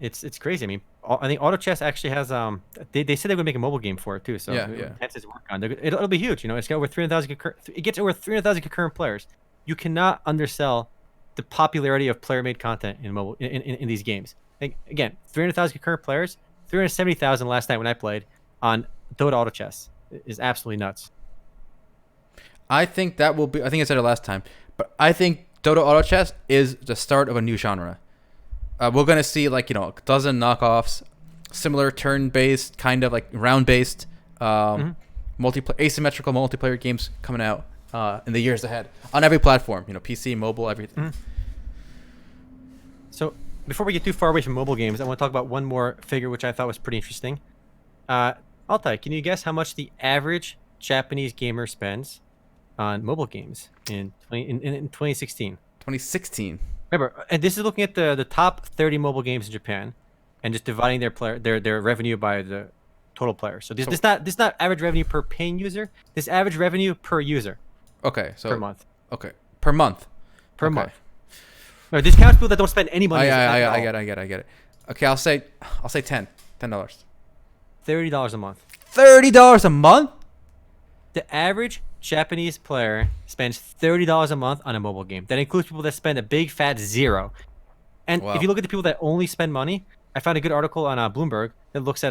it's crazy. I mean, I think Auto Chess actually has they said they're gonna make a mobile game for it too. So Tencent's work on it'll be huge. It's got over 300,000. It gets over 300,000 concurrent players. You cannot undersell the popularity of player-made content in mobile in these games. Again, 300,000 concurrent players, 370,000 last night when I played on Dota Auto Chess is absolutely nuts. I think that will be. I think I said it last time, but I think Dota Auto Chess is the start of a new genre. We're gonna see a dozen knockoffs, similar turn-based, kind of like round-based, asymmetrical multiplayer games coming out in the years ahead on every platform. PC, mobile, everything. So before we get too far away from mobile games, I want to talk about one more figure which I thought was pretty interesting. Altai, can you guess how much the average Japanese gamer spends on mobile games in 2016? 2016. Remember, and this is looking at the top 30 mobile games in Japan, and just dividing their revenue by the total players. So this not average revenue per paying user. This average revenue per user. Okay, so per month. Okay, per month. Per month. No, this counts people that don't spend any money. I get it. Okay, I'll say $10. $30 a month. $30 a month? The average Japanese player spends $30 a month on a mobile game. That includes people that spend a big fat zero. And if you look at the people that only spend money, I found a good article on Bloomberg that looks at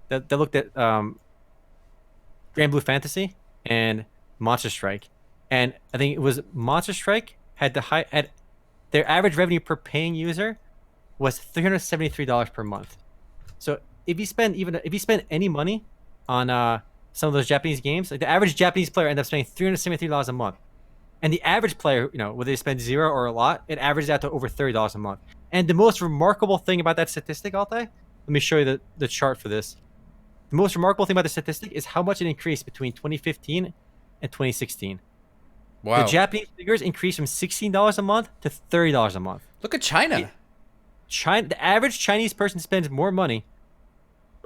that looked at Grand Blue Fantasy and Monster Strike, and I think it was Monster Strike had their average revenue per paying user was $373 per month. So if you spend any money on some of those Japanese games, like the average Japanese player ends up spending $373 a month. And the average player, whether they spend zero or a lot, it averages out to over $30 a month. And the most remarkable thing about that statistic, Altay, let me show you the chart for this. The most remarkable thing about the statistic is how much it increased between 2015 and 2016. Wow. The Japanese figures increased from $16 a month to $30 a month. Look at China. The average Chinese person spends more money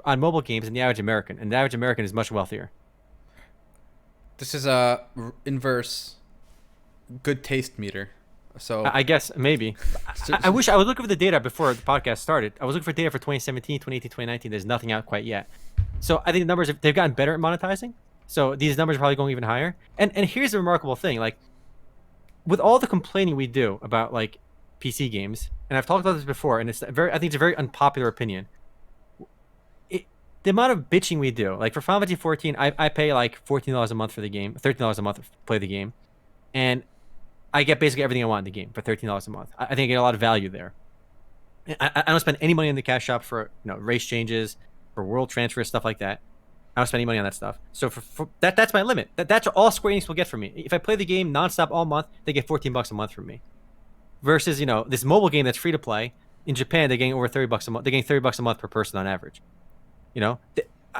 on mobile games than the average American, and the average American is much wealthier. This is a inverse good taste meter. So I guess maybe. I wish I was looking for the data before the podcast started. I was looking for data for 2017, 2018, 2019. There's nothing out quite yet. So I think the numbers, they've gotten better at monetizing. So these numbers are probably going even higher. And here's the remarkable thing. Like, with all the complaining we do about, like, PC games, and I've talked about this before, and I think it's a very unpopular opinion. The amount of bitching we do, like for Final Fantasy 14, I pay like $14 a month for the game, $13 a month to play the game, and I get basically everything I want in the game for $13 a month. I think I get a lot of value there. I don't spend any money in the cash shop for race changes, for world transfers, stuff like that. I don't spend any money on that stuff. So for that's my limit. That's all Square Enix will get from me. If I play the game nonstop all month, they get $14 a month from me. Versus this mobile game that's free to play in Japan, they're getting over $30 a month. They're getting $30 a month per person on average.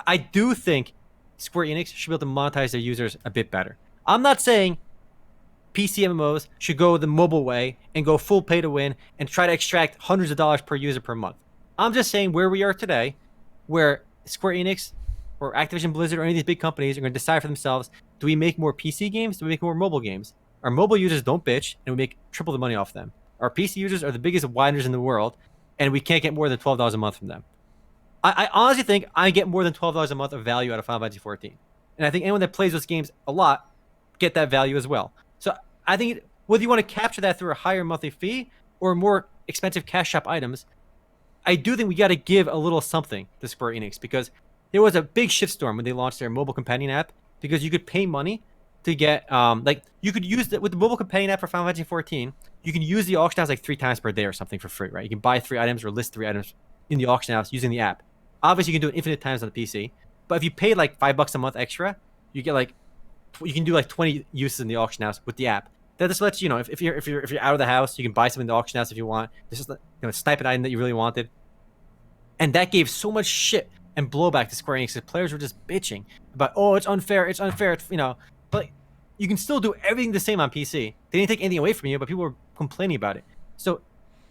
I do think Square Enix should be able to monetize their users a bit better. I'm not saying PC MMOs should go the mobile way and go full pay to win and try to extract hundreds of dollars per user per month. I'm just saying where we are today, where Square Enix or Activision Blizzard or any of these big companies are going to decide for themselves, do we make more PC games? Do we make more mobile games? Our mobile users don't bitch, and we make triple the money off them. Our PC users are the biggest whiners in the world, and we can't get more than $12 a month from them. I honestly think I get more than $12 a month of value out of Final Fantasy 14. And I think anyone that plays those games a lot get that value as well. So I think whether you want to capture that through a higher monthly fee or more expensive cash shop items, I do think we got to give a little something to Square Enix, because there was a big shitstorm when they launched their mobile companion app, because you could pay money to get you could use with the mobile companion app for Final Fantasy 14, you can use the auction house like 3 times per day or something for free, right? You can buy 3 items or list 3 items in the auction house using the app. Obviously, you can do it infinite times on the PC, but if you pay like $5 a month extra, you get you can do like 20 uses in the auction house with the app. That just lets you know if you're out of the house, you can buy something in the auction house if you want. This is snipe an item that you really wanted, and that gave so much shit and blowback to Square Enix. The players were just bitching about, oh, it's unfair, it's but you can still do everything the same on PC. They didn't take anything away from you, but people were complaining about it. So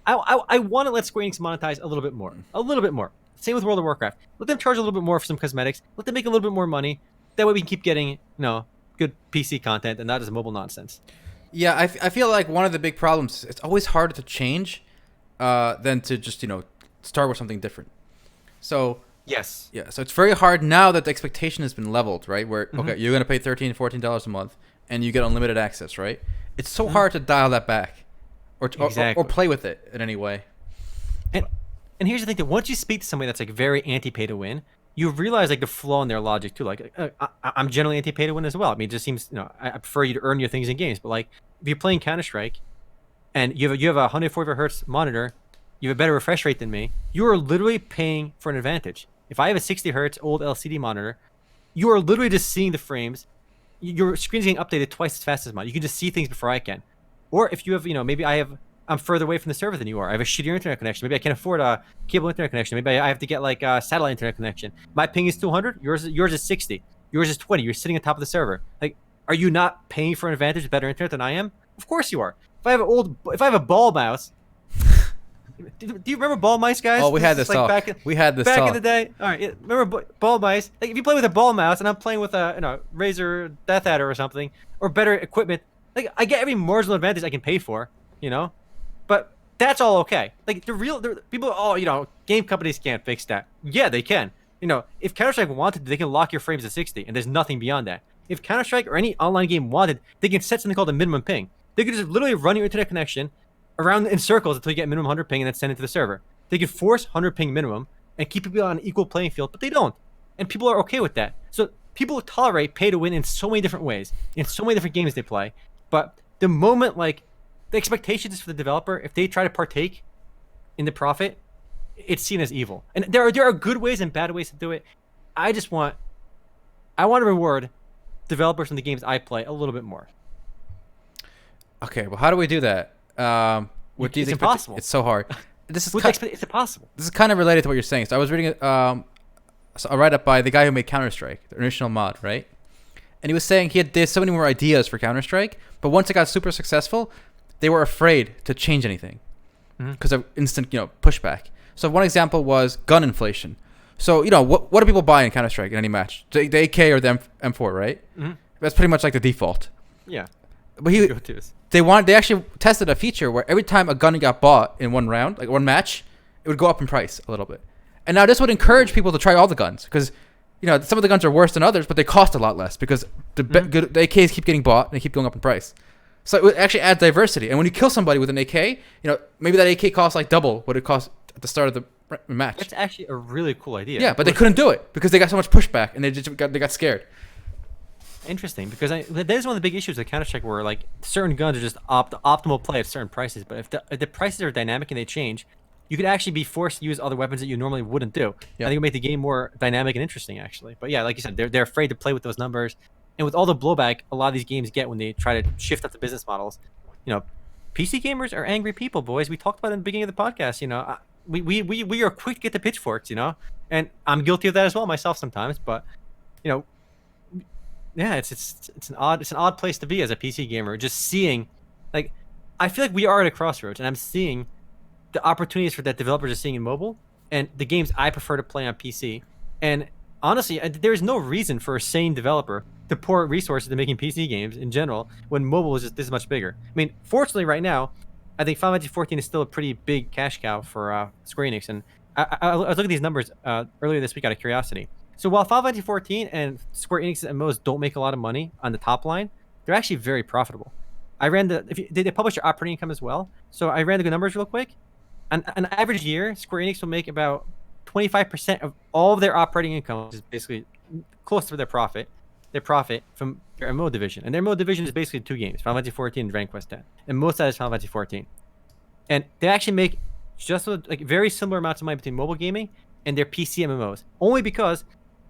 I want to let Square Enix monetize a little bit more. Same with World of Warcraft. Let them charge a little bit more for some cosmetics. Let them make a little bit more money. That way we can keep getting, good PC content and not just mobile nonsense. Yeah, I feel like one of the big problems, it's always harder to change than to just, start with something different. So yes. Yeah, so it's very hard now that the expectation has been leveled, right? Where, okay, you're going to pay $13, $14 a month and you get unlimited access, right? It's so hard to dial that back or play with it in any way. And here's the thing, that once you speak to somebody that's like very anti-pay to win, you realize like the flaw in their logic too. Like I'm generally anti-pay to win as well. I mean, it just seems, I prefer you to earn your things in games. But like if you're playing Counter-Strike and you have a 144 hertz monitor, you have a better refresh rate than me, you are literally paying for an advantage. If I have a 60 hertz old LCD monitor, you are literally just seeing the frames. Your screen's getting updated twice as fast as mine. You can just see things before I can. Or if you have, maybe I'm further away from the server than you are. I have a shittier internet connection. Maybe I can't afford a cable internet connection. Maybe I have to get like a satellite internet connection. My ping is 200. Yours is 60. Yours is 20. You're sitting on top of the server. Like, are you not paying for an advantage with better internet than I am? Of course you are. If I have a ball mouse, do you remember ball mice, guys? Oh, we had this talk. Back in the day. All right, remember ball mice? Like if you play with a ball mouse and I'm playing with a Razer Death Adder or something, or better equipment, like I get every marginal advantage I can pay for, But that's all okay. Like the people, game companies can't fix that. Yeah, they can. You know, if Counter-Strike wanted, they can lock your frames to 60, and there's nothing beyond that. If Counter-Strike or any online game wanted, they can set something called a minimum ping. They could just literally run your internet connection around in circles until you get minimum 100 ping and then send it to the server. They could force 100 ping minimum and keep people on an equal playing field, but they don't. And people are okay with that. So people tolerate pay to win in so many different ways, in so many different games they play. But the moment, like, the expectation is for the developer, if they try to partake in the profit, it's seen as evil. And there are good ways and bad ways to do it. I want to reward developers from the games I play a little bit more. Okay, well, how do we do that? With these, it's impossible. It's so hard. This is it's impossible. This is kind of related to what you're saying. So I was reading a write-up by the guy who made Counter-Strike, the original mod, right? And he was saying there's so many more ideas for Counter-Strike, but once it got super successful, they were afraid to change anything because of instant, pushback. So one example was gun inflation. So, what do people buy in Counter-Strike in any match? The AK or the M4, right? Mm-hmm. That's pretty much like the default. Yeah. But they actually tested a feature where every time a gun got bought in one round, like one match, it would go up in price a little bit. And now this would encourage people to try all the guns because, some of the guns are worse than others, but they cost a lot less because the AKs keep getting bought and they keep going up in price. So it would actually add diversity. And when you kill somebody with an AK, maybe that AK costs like double what it cost at the start of the match. That's actually a really cool idea. Yeah, but they couldn't do it because they got so much pushback and they got scared. Interesting, because that is one of the big issues with Counter-Strike where like certain guns are just optimal play at certain prices. But if the prices are dynamic and they change, you could actually be forced to use other weapons that you normally wouldn't do. Yeah. I think it would make the game more dynamic and interesting, actually. But yeah, like you said, they're afraid to play with those numbers. And with all the blowback a lot of these games get when they try to shift up the business models, PC gamers are angry people, boys. We talked about it in the beginning of the podcast. We are quick to get the pitchforks, and I'm guilty of that as well myself sometimes. But yeah, it's an odd place to be as a PC gamer. Just seeing, like, I feel like we are at a crossroads, and I'm seeing the opportunities for that developers are seeing in mobile and the games I prefer to play on PC. And honestly, there is no reason for a sane developer to pour resources into making PC games in general when mobile is just this much bigger. I mean, fortunately, right now, I think Final Fantasy 14 is still a pretty big cash cow for Square Enix. And I was looking at these numbers earlier this week out of curiosity. So while Final Fantasy 14 and Square Enix MMOs don't make a lot of money on the top line, they're actually very profitable. I ran they publish their operating income as well. So I ran the numbers real quick. An average year, Square Enix will make about 25% of all of their operating income, which is basically close to their profit from their MMO division. And their MMO division is basically two games, Final Fantasy 14 and Dragon Quest X. And most of that is Final Fantasy 14. And they actually make just like very similar amounts of money between mobile gaming and their PC MMOs. Only because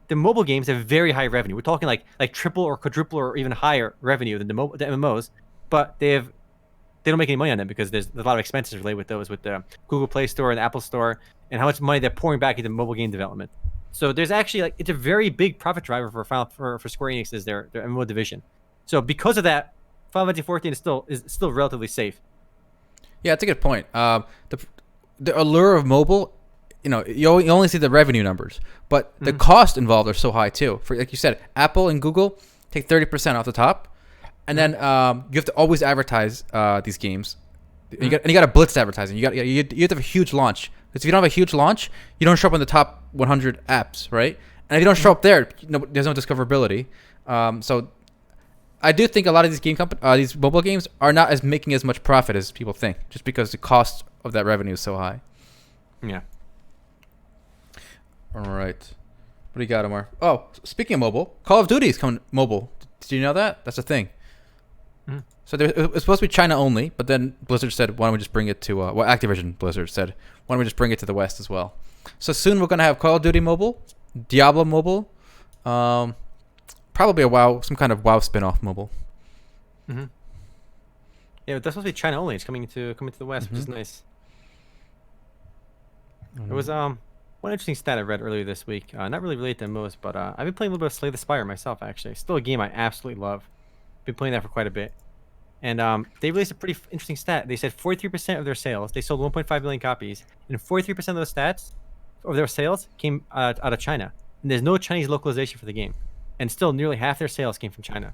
the mobile games have very high revenue. We're talking like triple or quadruple or even higher revenue than the MMOs, but they don't make any money on them because there's a lot of expenses related with those, with the Google Play Store and the Apple Store, and how much money they're pouring back into mobile game development. So there's actually it's a very big profit driver for Square Enix is their MMO division. So because of that, Final Fantasy 14 is still relatively safe. Yeah, that's a good point. The allure of mobile, you only see the revenue numbers, but the cost involved are so high too. For like you said, Apple and Google take 30% off the top. And then you have to always advertise these games. And you got to blitz advertising. You have to have a huge launch. Because if you don't have a huge launch, you don't show up in the top 100 apps, right? And if you don't show up there, there's no discoverability. So I do think a lot of these these mobile games are not making as much profit as people think, just because the cost of that revenue is so high. Yeah. All right. What do you got, Omar? Oh, speaking of mobile, Call of Duty is coming mobile. Did you know that? That's a thing. So it's supposed to be China only, but then Blizzard said, why don't we just bring it to... Activision Blizzard said, why don't we just bring it to the West as well? So soon we're going to have Call of Duty mobile, Diablo mobile, probably some kind of WoW spin-off mobile. Mm-hmm. Yeah, that's supposed to be China only. It's coming to the West, which is nice. There was one interesting stat I read earlier this week. Not really related to MMOs, but I've been playing a little bit of Slay the Spire myself, actually. Still a game I absolutely love. Been playing that for quite a bit. And they released a pretty interesting stat. They said 43% of their sales, they sold 1.5 million copies, and 43% of those stats, of their sales, came out of China. And there's no Chinese localization for the game. And still, nearly half their sales came from China.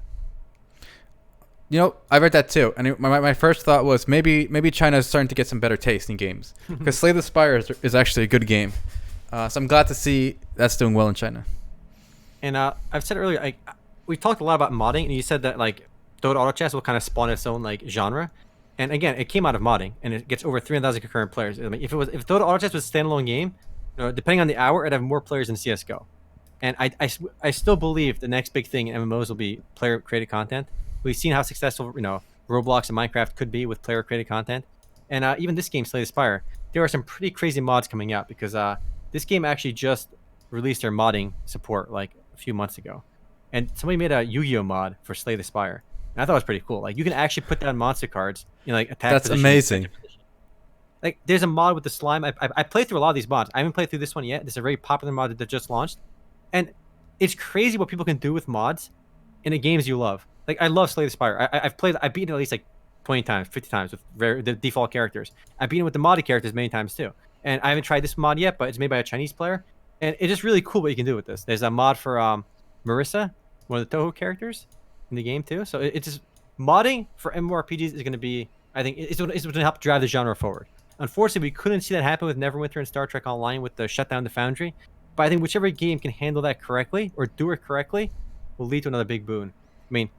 I read that too. And my first thought was maybe China is starting to get some better taste in games. Because Slay the Spire is actually a good game. So I'm glad to see that's doing well in China. And I've said earlier, we talked a lot about modding, and you said that like Dota Auto Chess will kind of spawn its own like genre. And again, it came out of modding, and it gets over 300,000 concurrent players. I mean, if Dota Auto Chess was a standalone game, depending on the hour, it'd have more players than CS:GO. And I still believe the next big thing in MMOs will be player created content. We've seen how successful Roblox and Minecraft could be with player created content, and even this game, Slay the Spire, there are some pretty crazy mods coming out because this game actually just released their modding support like a few months ago, and somebody made a Yu-Gi-Oh mod for Slay the Spire. And I thought it was pretty cool. Like you can actually put down monster cards, like attack. That's amazing. Like there's a mod with the slime. I played through a lot of these mods. I haven't played through this one yet. This is a very popular mod that they just launched, and it's crazy what people can do with mods in the games you love. Like I love Slay the Spire. I've beaten it at least like 20 times, 50 times with the default characters. I've beaten it with the modded characters many times too. And I haven't tried this mod yet, but it's made by a Chinese player, and it's just really cool what you can do with this. There's a mod for Marissa, one of the Toho characters in the game too. So it's just modding for MMORPGs is going to be, I think, it's going to help drive the genre forward. Unfortunately, we couldn't see that happen with Neverwinter and Star Trek Online with the shutdown of the Foundry. But I think whichever game can handle that correctly or do it correctly will lead to another big boon. I mean,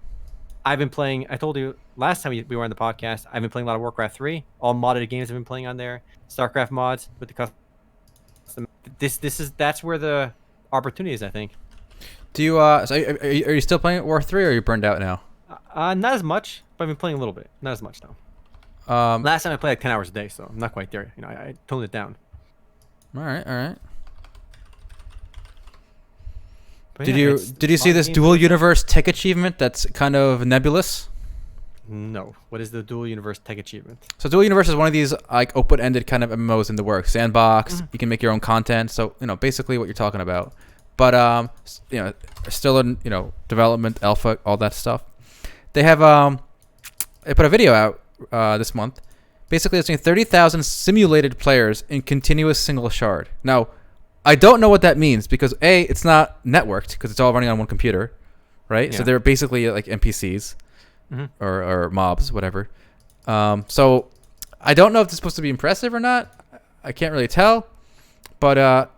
I've been playing, I told you last time we were on the podcast, I've been playing a lot of Warcraft 3. All modded games I've been playing on there. StarCraft mods with the custom. That's where the opportunity is, I think. Do you so are you still playing War 3 or are you burned out now? Not as much, but I've been playing a little bit. Not as much though. Last time I played like 10 hours a day, so I'm not quite there. I toned it down. All right. But Did you see this dual universe tech achievement that's kind of nebulous? No. What is the dual universe tech achievement? So dual universe is one of these like open-ended kind of MMOs in the works. Sandbox, you can make your own content. So, basically what you're talking about. But still in, development, alpha, all that stuff. They have they put a video out this month. Basically it's saying 30,000 simulated players in continuous single shard. Now, I don't know what that means because A, it's not networked because it's all running on one computer, right? Yeah. So they're basically like NPCs or mobs, whatever. So I don't know if this is supposed to be impressive or not. I can't really tell. But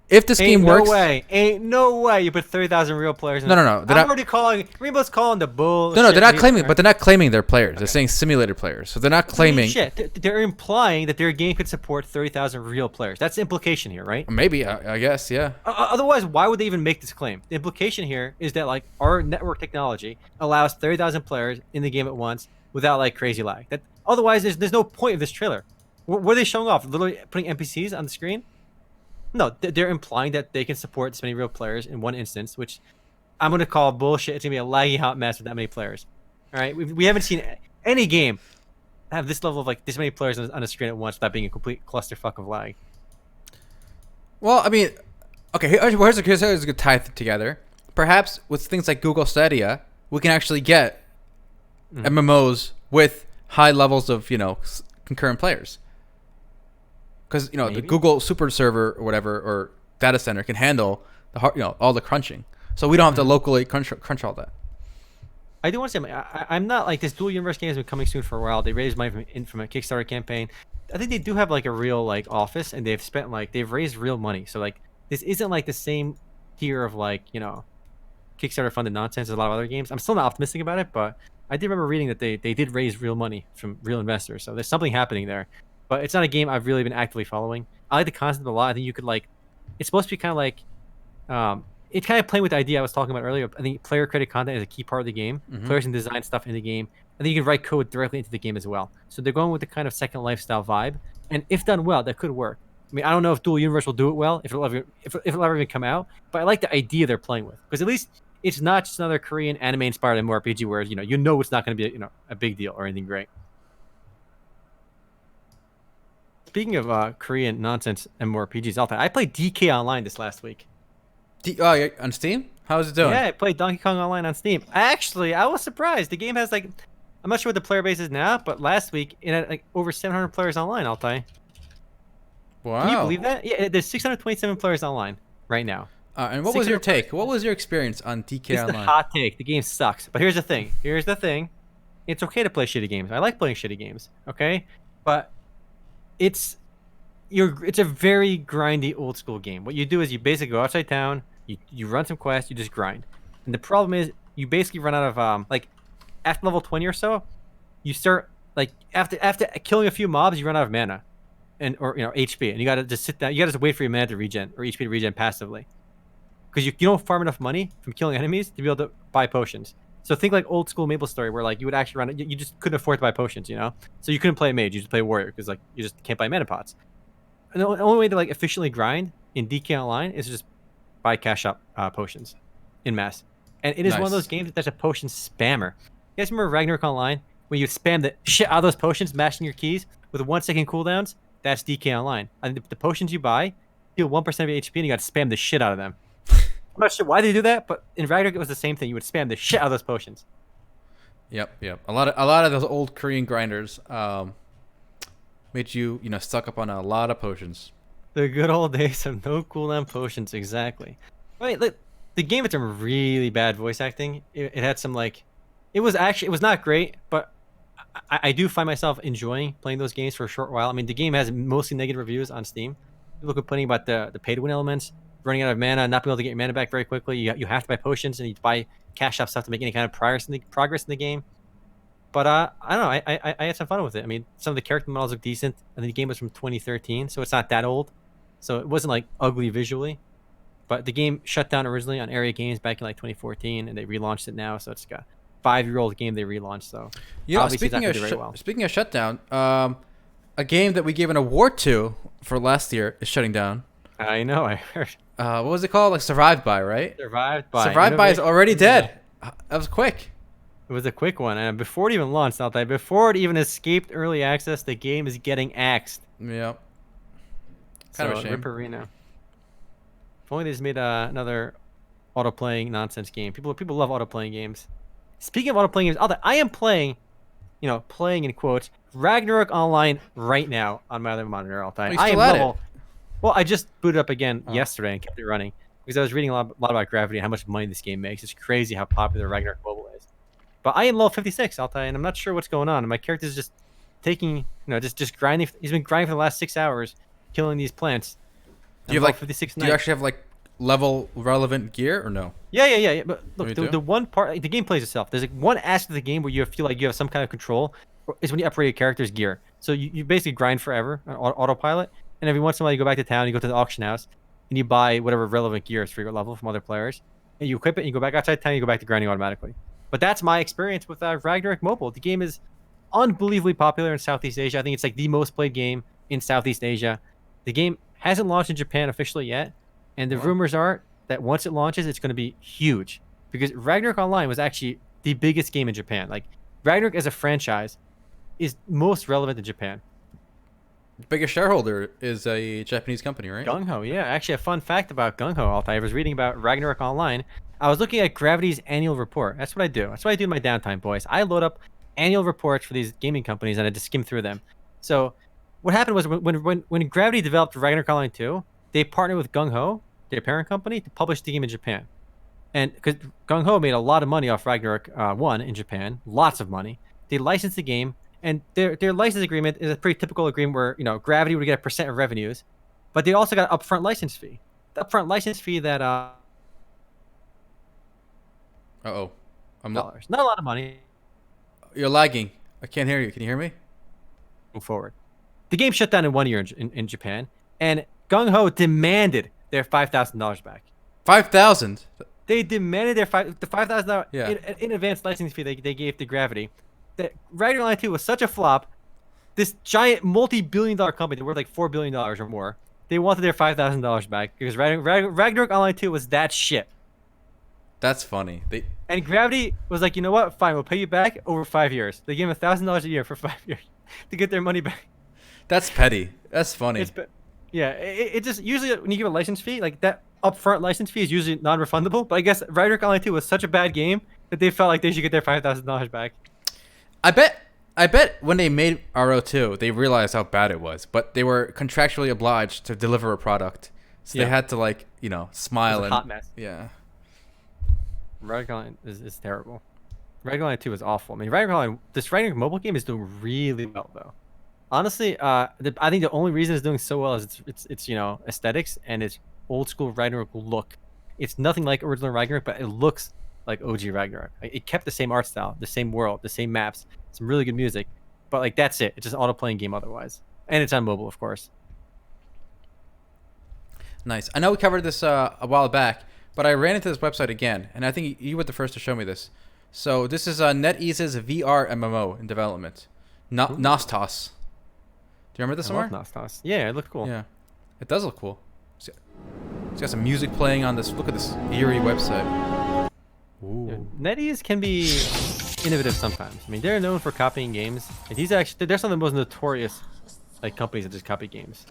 if this game works, ain't no way you put 30,000 real players in. No. I'm already calling. Rainbow's calling the bull. No, they're not claiming, but they're not claiming they're players. Okay. They're saying simulated players, so they're not claiming. Shit, they're implying that their game could support 30,000 real players. That's the implication here, right? Maybe, I guess, yeah. Otherwise, why would they even make this claim? The implication here is that like our network technology allows 30,000 players in the game at once without like crazy lag. That otherwise, there's no point of this trailer. What are they showing off? Literally putting NPCs on the screen? No, they're implying that they can support this many real players in one instance, which I'm going to call bullshit. It's going to be a laggy hot mess with that many players. All right? We haven't seen any game have this level of, like, this many players on a screen at once without being a complete clusterfuck of lag. Well, I mean, okay, here's a good tie together. Perhaps with things like Google Stadia, we can actually get MMOs with high levels of, concurrent players. Because the Google Super Server or whatever or data center can handle all the crunching, so we don't have to locally crunch all that. I do want to say I'm not like this dual universe game has been coming soon for a while. They raised money from a Kickstarter campaign. I think they do have like a real like office, and they've raised real money. So like this isn't like the same tier of like Kickstarter funded nonsense as a lot of other games. I'm still not optimistic about it, but I did remember reading that they did raise real money from real investors. So there's something happening there. But it's not a game I've really been actively following. I like the concept a lot. I think you could it's supposed to be kind of like, it's kind of playing with the idea I was talking about earlier. I think player created content is a key part of the game. Players can design stuff in the game. And then you can write code directly into the game as well. So they're going with the kind of second lifestyle vibe. And if done well, that could work. I mean, I don't know if Dual Universe will do it well, if it'll ever even come out. But I like the idea they're playing with. Because at least it's not just another Korean anime-inspired MMORPG where, it's not going to be a big deal or anything great. Speaking of Korean nonsense MMORPGs, Altay, I played DK Online this last week. On Steam? How's it doing? Yeah, I played Donkey Kong Online on Steam. Actually, I was surprised. The game has I'm not sure what the player base is now, but last week it had over 700 players online, Altay. Wow. Can you believe that? Yeah, there's 627 players online right now. And what was your take? What was your experience on DK Online? It's the hot take. The game sucks. But here's the thing. It's okay to play shitty games. I like playing shitty games, okay? But it's it's a very grindy old school game. What you do is you basically go outside town, you run some quests, you just grind. And the problem is you basically run out of like after level 20 or so, you start like after killing a few mobs, you run out of mana and or HP, and you gotta just sit down. You gotta just wait for your mana to regen or HP to regen passively, because you don't farm enough money from killing enemies to be able to buy potions. So think like old school Maple Story, where like you would actually run it, you just couldn't afford to buy potions, So you couldn't play a mage, you just play a warrior because like you just can't buy mana pots. And the only way to like efficiently grind in DK Online is just buy cash up potions in mass. And it is one of those games that's a potion spammer. You guys remember Ragnarok Online when you spam the shit out of those potions, mashing your keys with 1 second cooldowns? That's DK Online. And the potions you buy heal 1% of your HP, and you got to spam the shit out of them. I'm not sure why they do that, but in Ragnarok it was the same thing. You would spam the shit out of those potions. Yep. A lot of those old Korean grinders made you stuck up on a lot of potions. The good old days of no cooldown potions, exactly. Wait, look, the game had some really bad voice acting. It had some like, it was not great, but I do find myself enjoying playing those games for a short while. I mean, the game has mostly negative reviews on Steam. People complaining about the pay to win elements, running out of mana, not being able to get your mana back very quickly. You have to buy potions and you buy cash up stuff to make any kind of progress in the game. But I don't know. I had some fun with it. I mean, some of the character models look decent. I think the game was from 2013, so it's not that old. So it wasn't like ugly visually. But the game shut down originally on Area Games back in like 2014, and they relaunched it now. So it's like a 5-year-old game they relaunched. So speaking of shutdown, a game that we gave an award to for last year is shutting down. I know. I heard. What was it called? Like Survived By, right? Survived By. Survived By is already dead. That was quick. It was a quick one, and before it even launched, Altay, before it even escaped early access, the game is getting axed. Yep. Kind of a shame. Rip Arena. If only they just made another auto-playing nonsense game. People love auto-playing games. Speaking of auto-playing games, Altay, I am playing, playing in quotes, Ragnarok Online right now on my other monitor, Altay. I am level. Well, I just booted up again yesterday and kept it running because I was reading a lot about Gravity and how much money this game makes. It's crazy how popular Ragnarok Mobile is. But I am level 56, Altay, and I'm not sure what's going on. And my character's just taking, just grinding. He's been grinding for the last 6 hours, killing these plants. Do you have 56? Do you actually have like level relevant gear or no? Yeah. But look, the one part, the game plays itself. There's like one aspect of the game where you feel like you have some kind of control. Is when you upgrade your character's gear. So you basically grind forever on autopilot, and every once in a while you go back to town, you go to the auction house, and you buy whatever relevant gear is for your level from other players, and you equip it, and you go back outside town, you go back to grinding automatically. But that's my experience with Ragnarok Mobile. The game is unbelievably popular in Southeast Asia. I think it's like the most played game in Southeast Asia. The game hasn't launched in Japan officially yet, and the rumors are that once it launches, it's going to be huge because Ragnarok Online was actually the biggest game in Japan. Like Ragnarok as a franchise is most relevant in Japan. The biggest shareholder is a Japanese company, right? Gung Ho, yeah. Actually, a fun fact about Gung Ho, Altay. I was reading about Ragnarok Online. I was looking at Gravity's annual report. That's what I do. That's what I do in my downtime, boys. I load up annual reports for these gaming companies and I just skim through them. So what happened was when Gravity developed Ragnarok Online 2, they partnered with Gung Ho, their parent company, to publish the game in Japan. And because Gung Ho made a lot of money off Ragnarok 1 in Japan, lots of money, they licensed the game. And their license agreement is a pretty typical agreement where, Gravity would get a % of revenues, but they also got an upfront license fee. The upfront license fee that I'm not a lot of money. You're lagging. I can't hear you. Can you hear me? Move forward. The game shut down in 1 year in Japan, and Gung Ho demanded their $5,000 back. 5,000. They demanded the $5,000 in advance license fee they gave to Gravity. That Ragnarok Online 2 was such a flop. This giant multi-billion-dollar company worth like $4 billion or more, they wanted their $5,000 back because Ragnarok Online 2 was that shit. That's funny. And Gravity was like, you know what? Fine, we'll pay you back over 5 years. They gave him $1,000 a year for 5 years to get their money back. That's petty. That's funny. It just usually when you give a license fee, like that upfront license fee is usually non-refundable. But I guess Ragnarok Online 2 was such a bad game that they felt like they should get their $5,000 back. I bet when they made RO2, they realized how bad it was, but they were contractually obliged to deliver a product, so they had to smile. It was a hot mess. Yeah. Ragnarok Online is terrible. Ragnarok Online 2 is awful. I mean, this Ragnarok mobile game is doing really well though. Honestly, I think the only reason it's doing so well is it's aesthetics and its old school Ragnarok look. It's nothing like original Ragnarok, but it looks like OG Ragnarok. Like, it kept the same art style, the same world, the same maps, some really good music, but like that's it. It's just an auto playing game otherwise, and it's on mobile, of course. Nice. I know we covered this a while back, but I ran into this website again, and I think you were the first to show me this. So this is Netease's VR MMO in development, Nostos. Do you remember this somewhere? Nostos. Yeah, it looked cool. Yeah, it does look cool. It's got some music playing on this. Look at this eerie website. Ooh. NetEase can be innovative sometimes. I mean, they're known for copying games, and they're some of the most notorious like companies that just copy games.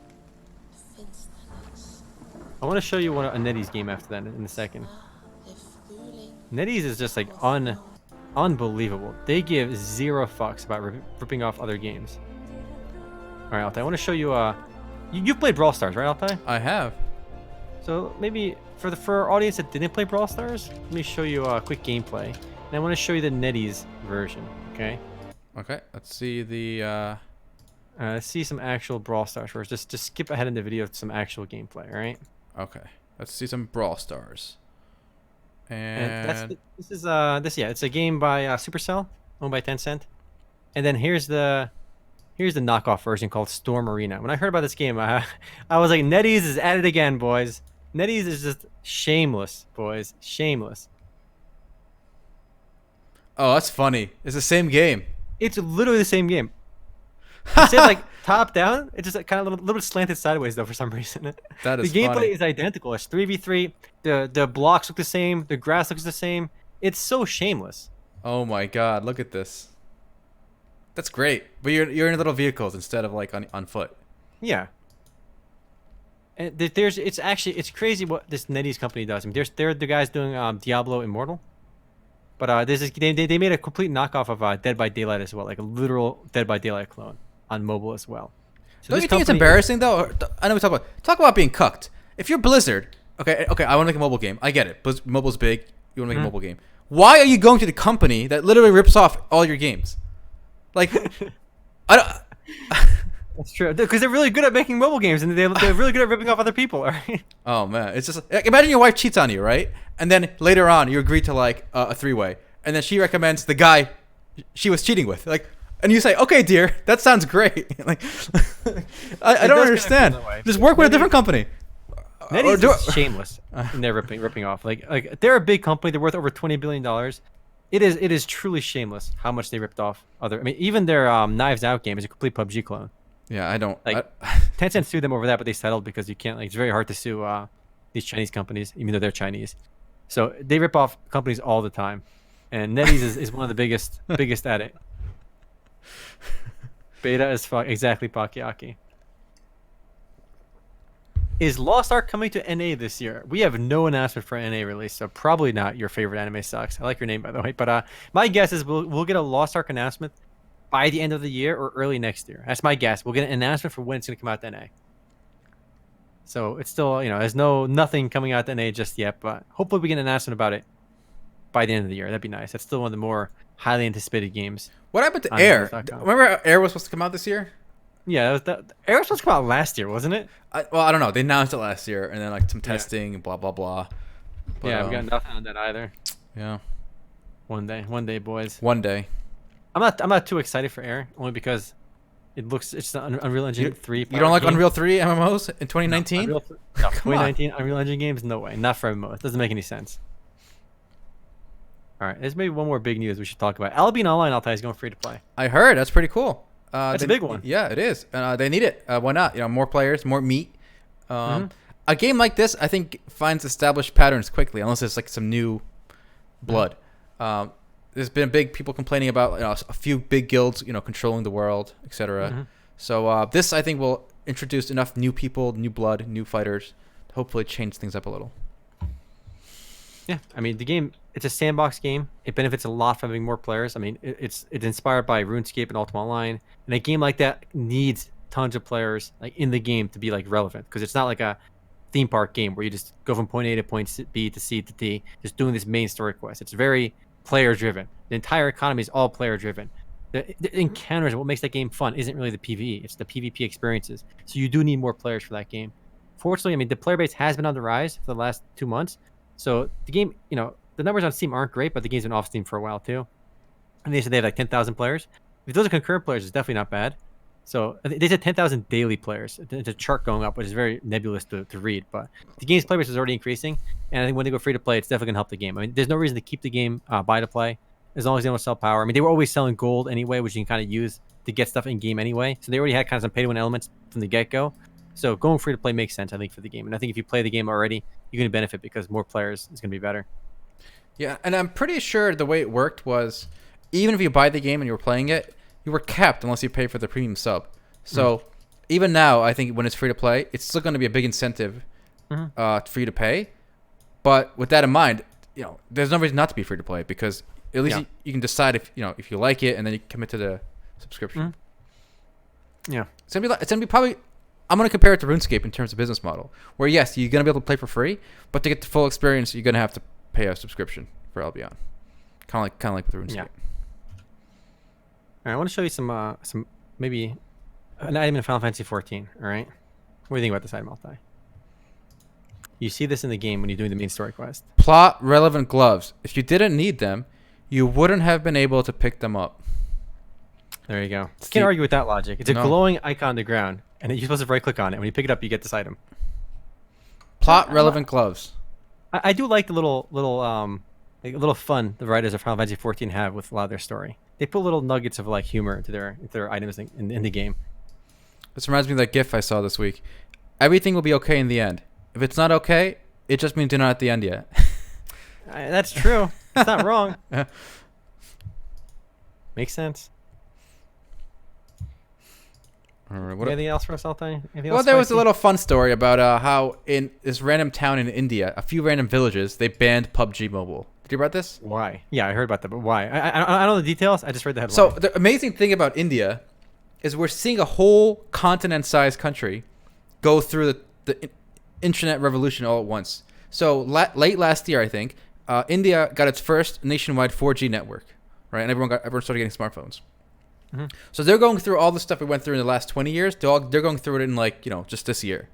I want to show you a NetEase game after that in a second. NetEase is just like unbelievable. They give zero fucks about ripping off other games. All right, Altay, I want to show you. You've played Brawl Stars, right, Altay? I have. So maybe for our audience that didn't play Brawl Stars, let me show you a quick gameplay. And I want to show you the NetEase version. Okay. Okay. Let's see the. Let's see some actual Brawl Stars first. Just skip ahead in the video to some actual gameplay. All right. Okay. Let's see some Brawl Stars. And it's a game by Supercell, owned by Tencent. And then here's the knockoff version called Storm Arena. When I heard about this game, I was like, NetEase is at it again, boys. NetEase is just shameless, boys. Shameless. Oh, that's funny. It's the same game. It's literally the same game. Instead of like top down, it's just kind of a little bit slanted sideways though for some reason. That is the gameplay funny. is identical. It's 3v3. The blocks look the same. The grass looks the same. It's so shameless. Oh my god, look at this. That's great. But you're in little vehicles instead of like on foot. Yeah. And it's crazy what this NetEase company does. I mean, they're the guys doing Diablo Immortal. But they made a complete knockoff of Dead by Daylight as well, like a literal Dead by Daylight clone on mobile as well. So don't you think it's embarrassing though? I know we talk about being cucked. If you're Blizzard, okay, I want to make a mobile game. I get it. Mobile's big. You want to make a mobile game. Why are you going to the company that literally rips off all your games? Like, I don't. That's true, because they're really good at making mobile games, and they're really good at ripping off other people. Right? Oh man, it's just like, imagine your wife cheats on you, right? And then later on, you agree to like a three-way, and then she recommends the guy she was cheating with, like, and you say, "Okay, dear, that sounds great." Like, I don't understand. Just work with a different company. NetEase is shameless in their ripping off. Like they're a big company. They're worth over $20 billion. It is truly shameless how much they ripped off other. I mean, even their Knives Out game is a complete PUBG clone. Yeah, I don't. Tencent sued them over that, but they settled because you can't. Like, it's very hard to sue these Chinese companies, even though they're Chinese. So they rip off companies all the time, and NetEase is one of the biggest at it. Beta as fuck, exactly, Pakiaki. Is Lost Ark coming to NA this year? We have no announcement for NA release, so probably not. Your favorite anime sucks. I like your name, by the way. But my guess is we'll get a Lost Ark announcement by the end of the year or early next year. That's my guess. We'll get an announcement for when it's going to come out to NA. So it's still, there's nothing coming out to NA just yet, but hopefully we get an announcement about it by the end of the year. That'd be nice. That's still one of the more highly anticipated games. What happened to Air? Remember Air was supposed to come out this year? Yeah, Air was supposed to come out last year, wasn't it? I don't know. They announced it last year, and then like some testing and blah blah blah. But, yeah, we got nothing on that either. Yeah. One day, boys. One day. I'm not too excited for Air, only because it's an Unreal Engine 3. You don't like Unreal 3 MMOs in 2019? No, 2019 Unreal Engine games, no way. Not for MMOs. It doesn't make any sense. All right, there's maybe one more big news we should talk about. Albion Online, Altay, is going free to play. I heard. That's pretty cool. That's a big one. Yeah, it is. They need it. Why not? More players, more meat. A game like this, I think, finds established patterns quickly, unless it's like some new blood. There's been big people complaining about a few big guilds, controlling the world, etc. So this, I think, will introduce enough new people, new blood, new fighters to hopefully change things up a little. Yeah, I mean, the game, it's a sandbox game. It benefits a lot from having more players. I mean, it's inspired by RuneScape and Ultima Online, and a game like that needs tons of players like in the game to be like relevant, because it's not like a theme park game where you just go from point A to point B to C to D, just doing this main story quest. It's very player driven. The entire economy is all player driven. The encounters, what makes that game fun, isn't really the PvE. It's the PvP experiences. So you do need more players for that game. Fortunately, I mean, the player base has been on the rise for the last 2 months. So the game, the numbers on Steam aren't great, but the game's been off Steam for a while too. And they said they have like 10,000 players. If those are concurrent players, it's definitely not bad. So they said 10,000 daily players. It's a chart going up, which is very nebulous to read. But the game's player base is already increasing. And I think when they go free to play, it's definitely going to help the game. I mean, there's no reason to keep the game buy to play as long as they don't sell power. I mean, they were always selling gold anyway, which you can kind of use to get stuff in game anyway. So they already had kind of some pay to win elements from the get go. So going free to play makes sense, I think, for the game. And I think if you play the game already, you're going to benefit because more players is going to be better. Yeah, and I'm pretty sure the way it worked was even if you buy the game and you were playing it, you were capped unless you pay for the premium sub. So even now, I think when it's free to play, it's still going to be a big incentive for you to pay. But with that in mind, there's no reason not to be free to play because at least you can decide if you like it and then you commit to the subscription. Yeah, it's gonna be probably. I'm gonna compare it to RuneScape in terms of business model, where yes, you're gonna be able to play for free, but to get the full experience, you're gonna have to pay a subscription for Albion, kind of like with RuneScape. Yeah. All right, I want to show you some maybe an item in Final Fantasy 14. All right, what do you think about this item, Altay? You see this in the game when you're doing the main story quest. Plot relevant gloves. If you didn't need them, you wouldn't have been able to pick them up. There you go. Can't argue with that logic. It's a glowing icon on the ground, and you're supposed to right click on it. When you pick it up, you get this item. Plot relevant gloves. I do like the little fun the writers of Final Fantasy 14 have with a lot of their story. They put little nuggets of like humor into their items in the game. This reminds me of that GIF I saw this week. Everything will be okay in the end. If it's not okay, it just means you're not at the end yet. That's true. It's not wrong. Makes sense. Anything else for us, Altay? Well, there was a little fun story about how in this random town in India, a few random villages, they banned PUBG Mobile. Did you read this? Why? Yeah, I heard about that, but why? I don't know the details. I just read the headline. So the amazing thing about India is we're seeing a whole continent-sized country go through the internet revolution all at once. So late last year, I think, India got its first nationwide 4G network, right? And everyone started getting smartphones. So they're going through all the stuff we went through in the last 20 years. They're going through it in just this year.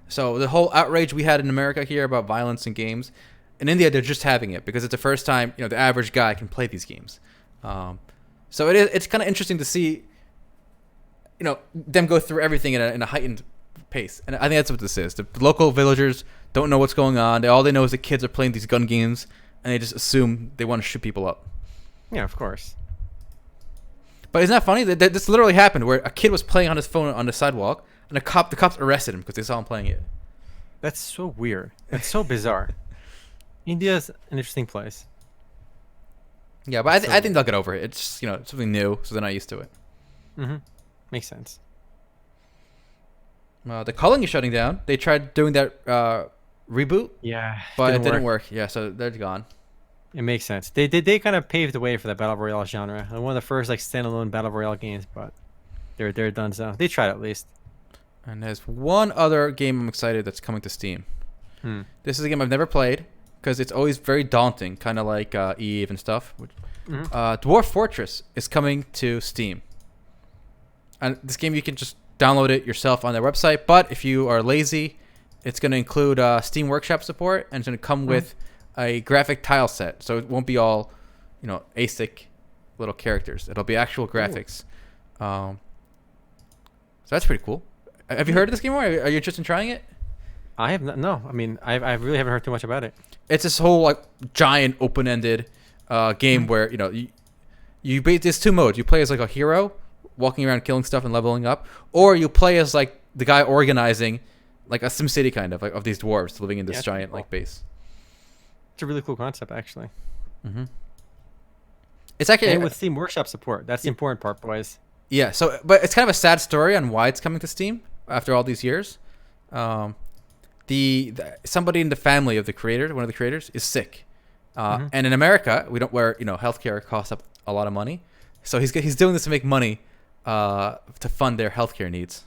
So the whole outrage we had in America here about violence in games, in India they're just having it because it's the first time the average guy can play these games. So it's kind of interesting to see them go through everything in a heightened pace, and I think that's what this is. The local villagers don't know what's going on. All they know is the kids are playing these gun games, and they just assume they want to shoot people up. Yeah, of course. But isn't that funny? That this literally happened where a kid was playing on his phone on the sidewalk, and the cops arrested him because they saw him playing it. That's so weird. That's so bizarre. India's an interesting place. Yeah, but I think they'll get over it. It's it's something new, so they're not used to it. Makes sense. The culling is shutting down. They tried doing that reboot. Yeah, but it didn't work. Yeah, so they're gone. It makes sense. They kind of paved the way for the battle royale genre. One of the first standalone battle royale games, but they're done. So they tried at least. And there's one other game I'm excited that's coming to Steam. This is a game I've never played because it's always very daunting, kind of like Eve and stuff. Dwarf Fortress is coming to Steam, and this game you can just download it yourself on their website. But if you are lazy, it's going to include Steam Workshop support, and it's going to come with a graphic tile set, so it won't be all ASIC little characters. It'll be actual graphics. So that's pretty cool. Have you heard of this game, or are you interested in trying it? I have not. No, I mean, I really haven't heard too much about it. It's this whole giant open-ended game where you there's two modes. You play as a hero walking around killing stuff and leveling up, or you play as the guy organizing a SimCity kind of these dwarves living in this giant cool. base. It's a really cool concept, actually. It's actually and with Steam Workshop support. That's the important part, boys. Yeah. So, but it's kind of a sad story on why it's coming to Steam after all these years. Somebody in the family of the creator, one of the creators, is sick, and in America we don't where healthcare costs up a lot of money, so he's doing this to make money to fund their healthcare needs.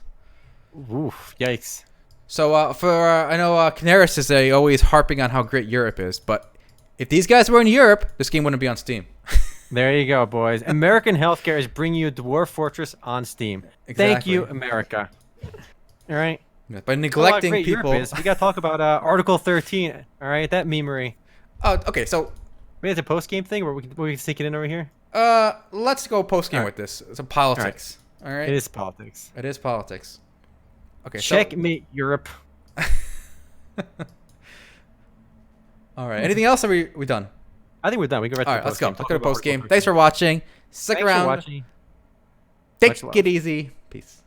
Oof! Yikes! So I know Canaris is always harping on how great Europe is, but if these guys were in Europe, this game wouldn't be on Steam. There you go, boys. American healthcare is bringing you Dwarf Fortress on Steam. Thank you, America. All right. By neglecting people, we got to talk about Article 13. All right, that memery. Oh, okay. So maybe it's a post game thing where we can sneak it in over here. Let's go post game with this. It's a politics. All right. It is politics. It is politics. Okay. Checkmate, Europe. All right. Anything else? Or are we done? I think we're done. We can. All right. Let's go. Let's go to post game. Thanks for watching. Stick around. For Take it easy. Peace.